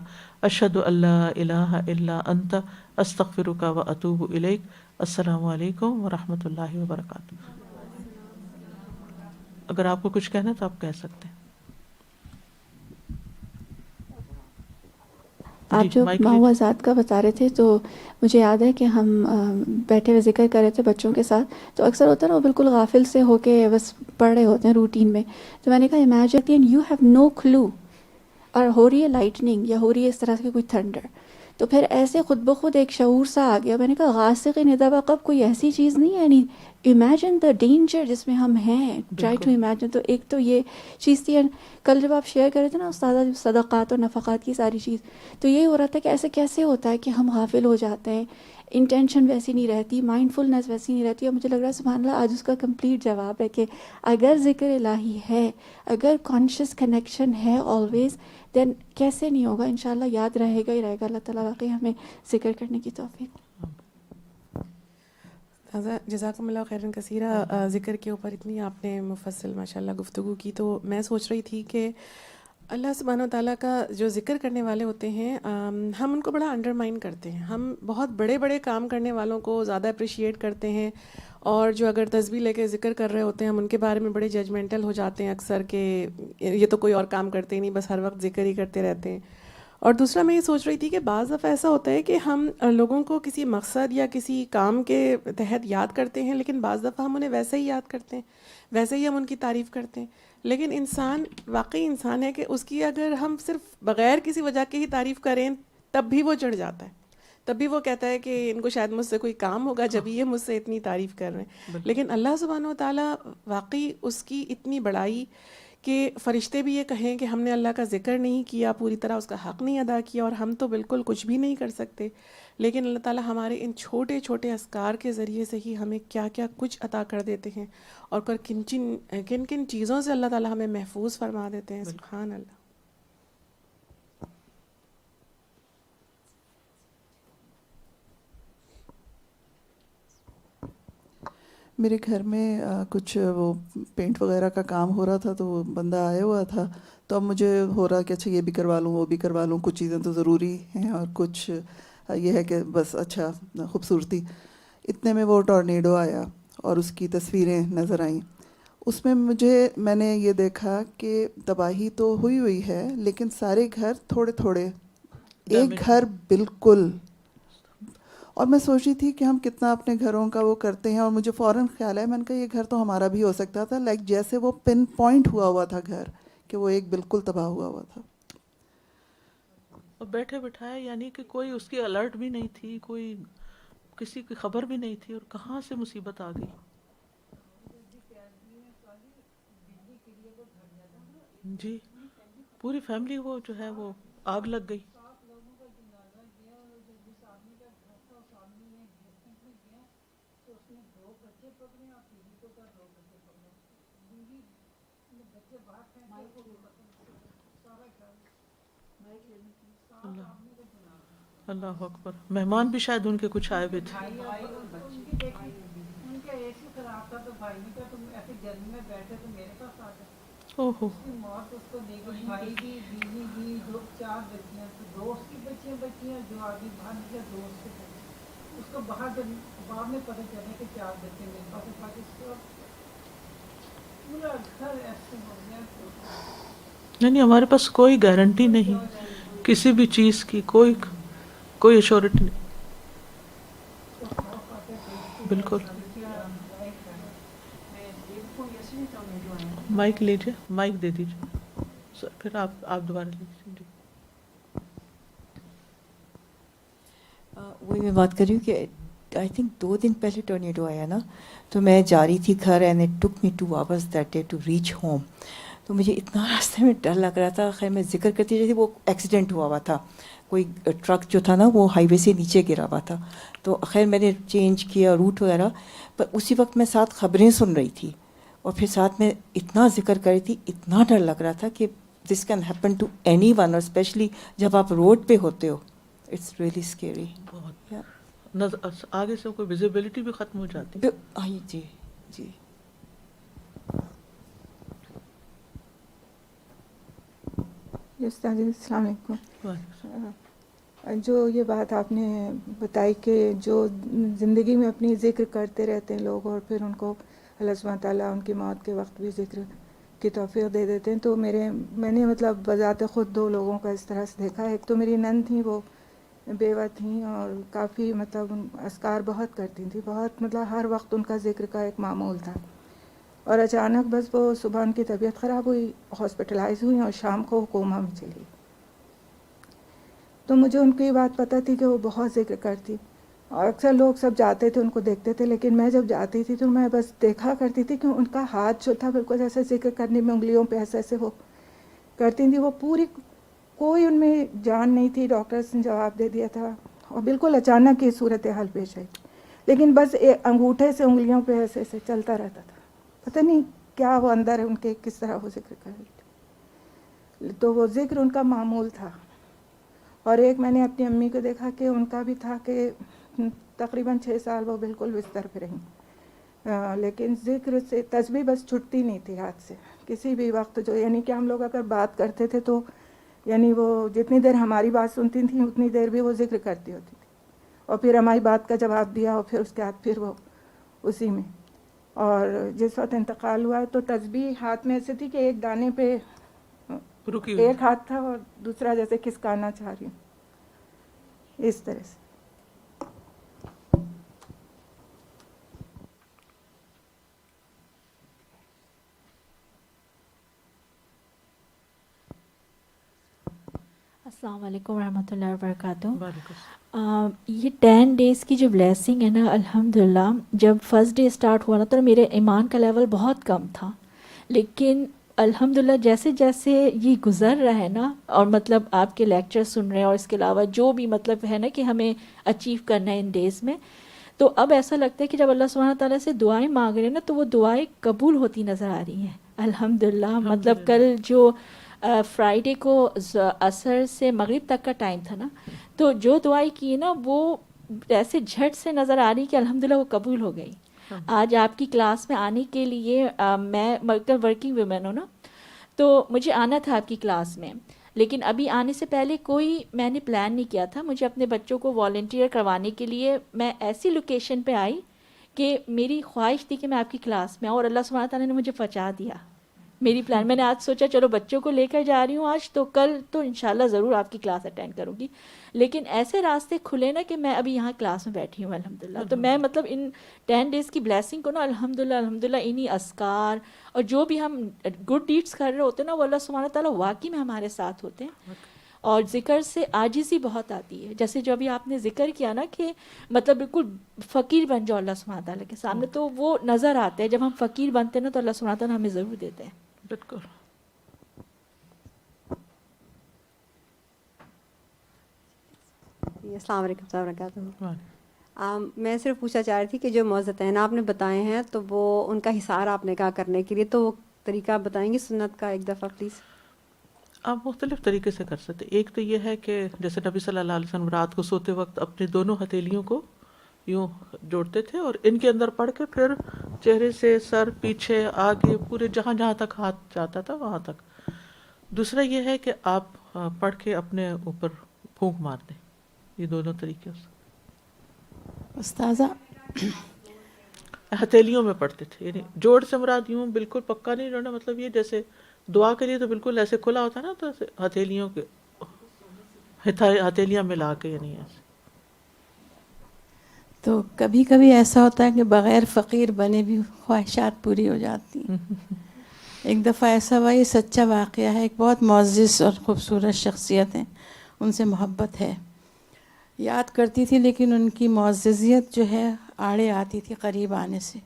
اشہد ان لا الہ الا انت استغفرک واتوب الیک. السلام علیکم ورحمۃ اللہ وبرکاتہ. اگر آپ کو کچھ کہنا ہے تو آپ کہہ سکتے ہیں. آپ جو معوذات کا بتا رہے تھے تو مجھے یاد ہے کہ ہم بیٹھے ہوئے ذکر کر رہے تھے بچوں کے ساتھ، تو اکثر ہوتا ہے نا وہ بالکل غافل سے ہو کے بس پڑھ رہے ہوتے ہیں روٹین میں. تو میں نے کہا امیجن یو ہیو نو کلو، اور ہو رہی ہے لائٹننگ یا ہو رہی ہے اس طرح سے کوئی تھنڈر، تو پھر ایسے خود بخود ایک شعور سا آ گیا. میں نے کہا غاسق اذا وقب کوئی ایسی چیز نہیں ہے، یعنی امیجن دا ڈینجر جس میں ہم ہیں، ٹرائی ٹو امیجن. تو ایک تو یہ چیز تھی. کل جب آپ شیئر کر رہے تھے نا استاذہ صدقات اور نفقات کی ساری چیز، تو یہی ہو رہا تھا کہ ایسے کیسے ہوتا ہے کہ ہم غافل ہو جاتے ہیں، انٹینشن ویسی نہیں رہتی، مائنڈ فلنس ویسی نہیں رہتی. اور مجھے لگ رہا ہے سبحان اللہ آج اس کا کمپلیٹ جواب ہے کہ اگر ذکر الہی ہے، اگر کانشیس کنیکشن ہے آلویز، دین کیسے نہیں ہوگا، انشاءاللہ یاد رہے گا ہی رہے گا. اللہ تعالیٰ واقعی ہمیں ذکر کرنے کی توفیق. جزاکم اللہ خیراً کثیرہ. ذکر کے اوپر اتنی آپ نے مفصل ماشاءاللہ گفتگو کی، تو میں سوچ رہی تھی کہ اللہ سبحانہ و تعالیٰ کا جو ذکر کرنے والے ہوتے ہیں ہم ان کو بڑا انڈرمائن کرتے ہیں. ہم بہت بڑے بڑے کام کرنے والوں کو زیادہ اپریشیٹ کرتے ہیں، اور جو اگر تسبیح لے کے ذکر کر رہے ہوتے ہیں ہم ان کے بارے میں بڑے ججمنٹل ہو جاتے ہیں اکثر کہ یہ تو کوئی اور کام کرتے ہی نہیں، بس ہر وقت ذکر ہی کرتے رہتے ہیں. اور دوسرا میں یہ سوچ رہی تھی کہ بعض دفعہ ایسا ہوتا ہے کہ ہم لوگوں کو کسی مقصد یا کسی کام کے تحت یاد کرتے ہیں، لیکن بعض دفعہ ہم انہیں ویسے ہی یاد کرتے ہیں، ویسے ہی ہم ان کی تعریف کرتے ہیں. لیکن انسان واقعی انسان ہے کہ اس کی اگر ہم صرف بغیر کسی وجہ کے ہی تعریف کریں تب بھی وہ چڑھ جاتا ہے, تب بھی وہ کہتا ہے کہ ان کو شاید مجھ سے کوئی کام ہوگا جب یہ مجھ سے اتنی تعریف کر رہے ہیں. لیکن اللہ سبحانہ و تعالیٰ واقعی اس کی اتنی بڑائی کہ فرشتے بھی یہ کہیں کہ ہم نے اللہ کا ذکر نہیں کیا, پوری طرح اس کا حق نہیں ادا کیا, اور ہم تو بالکل کچھ بھی نہیں کر سکتے, لیکن اللہ تعالیٰ ہمارے ان چھوٹے چھوٹے اذکار کے ذریعے سے ہی ہمیں کیا کیا کچھ عطا کر دیتے ہیں, اور کن کن چیزوں سے اللہ تعالیٰ ہمیں محفوظ فرما دیتے ہیں. سبحان اللہ. میرے گھر میں کچھ وہ پینٹ وغیرہ کا کام ہو رہا تھا, تو وہ بندہ آیا ہوا تھا, تو اب مجھے ہو رہا کہ اچھا یہ بھی کروا لوں وہ بھی کروا لوں, کچھ چیزیں تو ضروری ہیں اور کچھ یہ ہے کہ بس اچھا خوبصورتی. اتنے میں وہ ٹورنیڈو آیا اور اس کی تصویریں نظر آئیں. اس میں میں نے یہ دیکھا کہ تباہی تو ہوئی ہے, لیکن سارے گھر تھوڑے تھوڑے, ایک گھر بالکل. اور میں سوچ رہی تھی کہ ہم کتنا اپنے گھروں کا وہ کرتے ہیں, اور مجھے فوراً خیال ہے, میں نے کہا یہ گھر تو ہمارا بھی ہو سکتا تھا, لائک جیسے وہ پن پوائنٹ ہوا تھا گھر, کہ وہ ایک بالکل تباہ ہوا تھا. اور بیٹھے بٹھائے, یعنی کہ کوئی اس کی الرٹ بھی نہیں تھی, کوئی کسی کی خبر بھی نہیں تھی, اور کہاں سے مصیبت آ گئی. جی پوری فیملی وہ جو ہے وہ آگ لگ گئی. اللہ اکبر. مہمان بھی شاید ان کے کچھ آئے ہوئے تھے. ان کا اے سی خراب تھا تو بھائی نے کہا تم ایسے گرمی میں بیٹھے تو میرے پاس آ گئے. اوہو. اس کی موت اس کو دے گئی, بھائی بھی, بیوی بھی, 4 بچیاں, تو 2 اس کی بچیاں جو آگے باہر نکلے 2 اس کے بچے. اس کو باہر جب بعد میں پتہ چلے کہ 4 بچے میرے پاس تھا, اس کو پورا گھر ایسے ہو گیا. نہیں ہمارے پاس کوئی گارنٹی نہیں کسی بھی چیز کی, کوئی ایشورٹی نہیں. بالکل. مائک لیجیے, مائک دے دیجیے, پھر آپ دوبارہ لیجیے. وہی میں بات کر رہی ہوں کہ آئی تھنک 2 دن پہلے ٹورنیڈو آیا نا, تو میں جا رہی تھی گھر, and it took me 2 hours that day to reach home. تو مجھے اتنا راستے میں ڈر لگ رہا تھا. خیر میں ذکر کرتی رہی تھی, وہ ایکسیڈنٹ ہوا تھا, کوئی ٹرک جو تھا نا وہ ہائی وے سے نیچے گرا ہوا تھا. تو خیر میں نے چینج کیا روٹ وغیرہ, پر اسی وقت میں ساتھ خبریں سن رہی تھی, اور پھر ساتھ میں اتنا ذکر کر رہی تھی, اتنا ڈر لگ رہا تھا کہ this can happen to anyone, اور اسپیشلی جب آپ روڈ پہ ہوتے ہو, اٹس ریئلی اسکیری. آگے سے کوئی ویزیبلٹی بھی ختم ہو جاتی. جی جی. استاد السلام علیکم. جو یہ بات آپ نے بتائی کہ جو زندگی میں اپنی ذکر کرتے رہتے ہیں لوگ, اور پھر ان کو اللہ سبحانہ تعالیٰ ان کی موت کے وقت بھی ذکر کی توفیق دے دیتے ہیں, تو میں نے مطلب بذات خود 2 لوگوں کا اس طرح سے دیکھا. ایک تو میری نند تھیں, وہ بیوہ تھیں اور کافی مطلب اذکار بہت کرتی تھیں, بہت مطلب ہر وقت ان کا ذکر کا ایک معمول تھا. اور اچانک بس وہ صبح ان کی طبیعت خراب ہوئی, ہاسپٹلائز ہوئی, اور شام کو کوما میں چلی. تو مجھے ان کی بات پتہ تھی کہ وہ بہت ذکر کرتی, اور اکثر لوگ سب جاتے تھے ان کو دیکھتے تھے, لیکن میں جب جاتی تھی تو میں بس دیکھا کرتی تھی کہ ان کا ہاتھ جو تھا بالکل ایسے ذکر کرنے میں انگلیوں پہ ایسے وہ کرتی تھی, وہ پوری کوئی ان میں جان نہیں تھی. ڈاکٹرز نے جواب دے دیا تھا, اور بالکل اچانک یہ صورتحال پیش آئی, لیکن بس انگوٹھے سے انگلیوں پہ ایسے چلتا رہتا تھا. پتہ نہیں کیا وہ اندر ان کے کس طرح وہ ذکر کر رہی تھی, تو وہ ذکر ان کا معمول تھا. اور ایک میں نے اپنی امی کو دیکھا کہ ان کا بھی تھا کہ تقریباً 6 سال وہ بالکل بستر پہ رہیں, لیکن ذکر سے تسبیح بس چھٹتی نہیں تھی ہاتھ سے کسی بھی وقت. جو یعنی کہ ہم لوگ اگر بات کرتے تھے تو یعنی وہ جتنی دیر ہماری بات سنتی تھیں اتنی دیر بھی وہ ذکر کرتی ہوتی تھی, اور پھر ہماری بات کا جواب دیا, اور پھر اس کے بعد پھر وہ اسی میں. اور جس وقت انتقال ہوا تو تسبیح ہاتھ میں ایسے تھی کہ ایک دانے پہ ایک ہاتھ تھا اور دوسرا جیسے کھسکانا چاہ رہی ہوں, اس طرح سے. السلام علیکم ورحمۃ اللہ وبرکاتہ. وعلیکم السلام. یہ 10 ڈیز کی جو بلیسنگ ہے نا، الحمدللہ جب فرسٹ ڈے اسٹارٹ ہوا نا تو میرے ایمان کا لیول بہت کم تھا، لیکن الحمدللہ جیسے جیسے یہ گزر رہا ہے نا، اور مطلب آپ کے لیکچر سن رہے ہیں اور اس کے علاوہ جو بھی مطلب ہے نا کہ ہمیں اچیو کرنا ہے ان ڈیز میں، تو اب ایسا لگتا ہے کہ جب اللہ سبحانہ تعالیٰ سے دعائیں مانگ رہے ہیں نا تو وہ دعائیں قبول ہوتی نظر آ رہی ہیں الحمدللہ. مطلب کل جو فرائیڈے کو عصر سے مغرب تک کا ٹائم تھا نا، تو جو دعائیں کی نا وہ ایسے جھٹ سے نظر آ رہی کہ الحمدللہ وہ قبول ہو گئی. آج آپ کی کلاس میں آنے کے لیے میں مطلب ورکنگ ویمن ہوں نا، تو مجھے آنا تھا آپ کی کلاس میں، لیکن ابھی آنے سے پہلے کوئی میں نے پلان نہیں کیا تھا. مجھے اپنے بچوں کو والنٹیئر کروانے کے لیے میں ایسی لوکیشن پہ آئی کہ میری خواہش تھی کہ میں آپ کی کلاس میں آؤں، اور اللہ سبحانہ تعالیٰ نے مجھے پہنچا دیا. میری پلان، میں نے آج سوچا چلو بچوں کو لے کر جا رہی ہوں آج، تو کل تو انشاءاللہ ضرور آپ کی کلاس اٹینڈ کروں گی، لیکن ایسے راستے کھلے نا کہ میں ابھی یہاں کلاس میں بیٹھی ہوں الحمدللہ. تو میں مطلب ان 10 ڈیز کی بلیسنگ کو نا الحمدللہ انہی اذکار اور جو بھی ہم گڈ ڈیڈس کر رہے ہوتے ہیں نا، وہ اللہ سبحانہ تعالیٰ واقعی میں ہمارے ساتھ ہوتے ہیں. اور ذکر سے عاجزی بہت آتی ہے، جیسے جو ابھی آپ نے ذکر کیا نا کہ مطلب بالکل فقیر بن جاؤ اللہ سبحانہ تعالیٰ کے سامنے، تو وہ نظر آتا ہے. جب ہم فقیر بنتے ہیں نا تو اللہ سبحانہ تعالیٰ ہمیں ضرور دیتے ہیں. بالکل. السلام علیکم ورحمۃ اللہ وبرکاتہ. میں صرف پوچھنا چاہ رہی تھی کہ جو معزتین آپ نے بتائے ہیں تو وہ ان کا حصار آپ نے کہا کرنے کے لیے، تو وہ طریقہ آپ بتائیں گے سنت کا ایک دفعہ پلیز؟ آپ مختلف طریقے سے کر سکتے. ایک تو یہ ہے کہ جیسے نبی صلی اللہ علیہ وسلم رات کو سوتے وقت اپنے دونوں ہتھیلیوں کو یوں جوڑتے تھے اور ان کے اندر پڑھ کے پھر چہرے سے سر پیچھے آگے پورے جہاں جہاں تک ہاتھ جاتا تھا وہاں تک. دوسرا یہ ہے کہ آپ پڑھ کے اپنے اوپر پھونک مار دیں. یہ دونوں طریقے استاذہ ہتھیلیوں میں پڑھتے تھے، یعنی جوڑ سے مراد یوں بالکل پکا نہیں جوڑنا، مطلب یہ جیسے دعا کے لیے تو بالکل ایسے کھلا ہوتا ہے نا، تو ہتھیلیوں کے ہتھیلیاں ملا کے، یعنی ایسے. تو کبھی کبھی ایسا ہوتا ہے کہ بغیر فقیر بنے بھی خواہشات پوری ہو جاتی ہیں. ایک دفعہ ایسا ہوا، یہ سچا واقعہ ہے، ایک بہت معزز اور خوبصورت شخصیت ہیں، ان سے محبت ہے، یاد کرتی تھی لیکن ان کی معززیت جو ہے آڑے آتی تھی قریب آنے سے،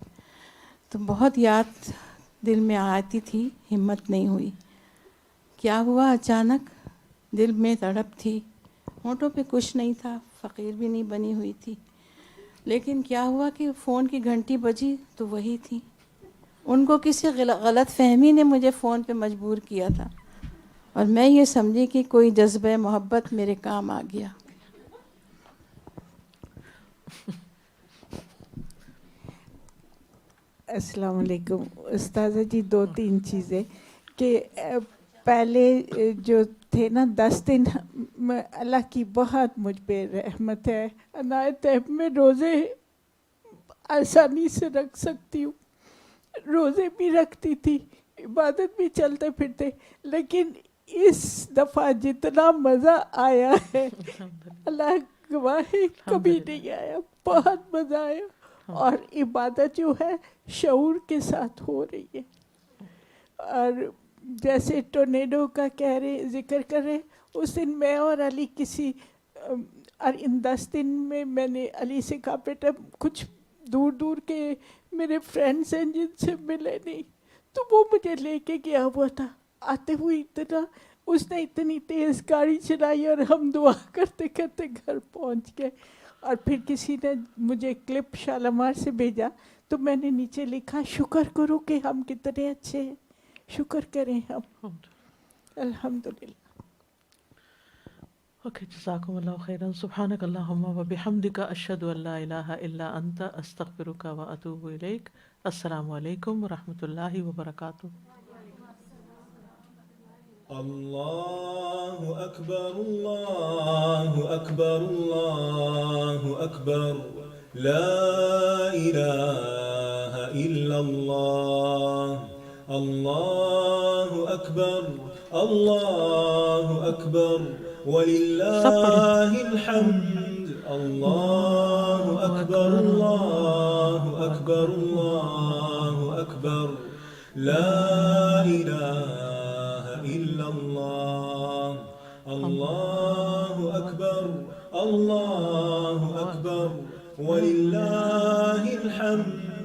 تو بہت یاد دل میں آتی تھی، ہمت نہیں ہوئی. کیا ہوا، اچانک دل میں تڑپ تھی، ہونٹوں پہ کچھ نہیں تھا، فقیر بھی نہیں بنی ہوئی تھی، لیکن کیا ہوا کہ فون کی گھنٹی بجی تو وہی تھی. ان کو کسی غلط فہمی نے مجھے فون پہ مجبور کیا تھا، اور میں یہ سمجھی کہ کوئی جذبہ محبت میرے کام آ گیا. السلام علیکم استاذہ جی. 2-3 چیزیں کہ پہلے جو تھے نا 10 دن اللہ کی بہت مجھ پہ رحمت ہے، عنایت ہے، میں روزے آسانی سے رکھ سکتی ہوں، روزے بھی رکھتی تھی، عبادت بھی چلتے پھرتے، لیکن اس دفعہ جتنا مزہ آیا ہے اللہ گواہ ہے کبھی نہیں آیا. بہت مزہ آیا، اور عبادت جو ہے شعور کے ساتھ ہو رہی ہے. اور جیسے ٹورنیڈو کا کہہ رہے ذکر کر رہے، اس دن میں اور علی کسی، اور ان 10 دن میں نے علی سے کہا بیٹا کچھ دور دور کے میرے فرینڈس ہیں جن سے ملے نہیں، تو وہ مجھے لے کے گیا ہوا تھا. آتے ہوئے اس نے اتنی تیز گاڑی چلائی اور ہم دعا کرتے کرتے گھر پہنچ گئے. اور پھر کسی نے مجھے کلپ شالمار سے بھیجا، تو میں نے نیچے لکھا شکر کرو کہ ہم کتنے اچھے ہیں، شکر کریں ہم. الحمدللہ. اوکے، جزاکم اللہ خیرا. سبحانک اللہم و بحمدک، اشہد ان لا الہ الا انت، استغفرک و اتوب الیک. السلام علیکم و رحمۃ اللہ وبرکاتہ. اللہ اکبر اللہ اکبر اللہ اکبر، لا الہ الا اللہ، اللہ اکبر اللہ اکبر وللہ الحمد، اللہ اکبر اللہ اکبر اللہ اکبر، لا الہ الا اللہ، الله أكبر الله أكبر ولله الحمد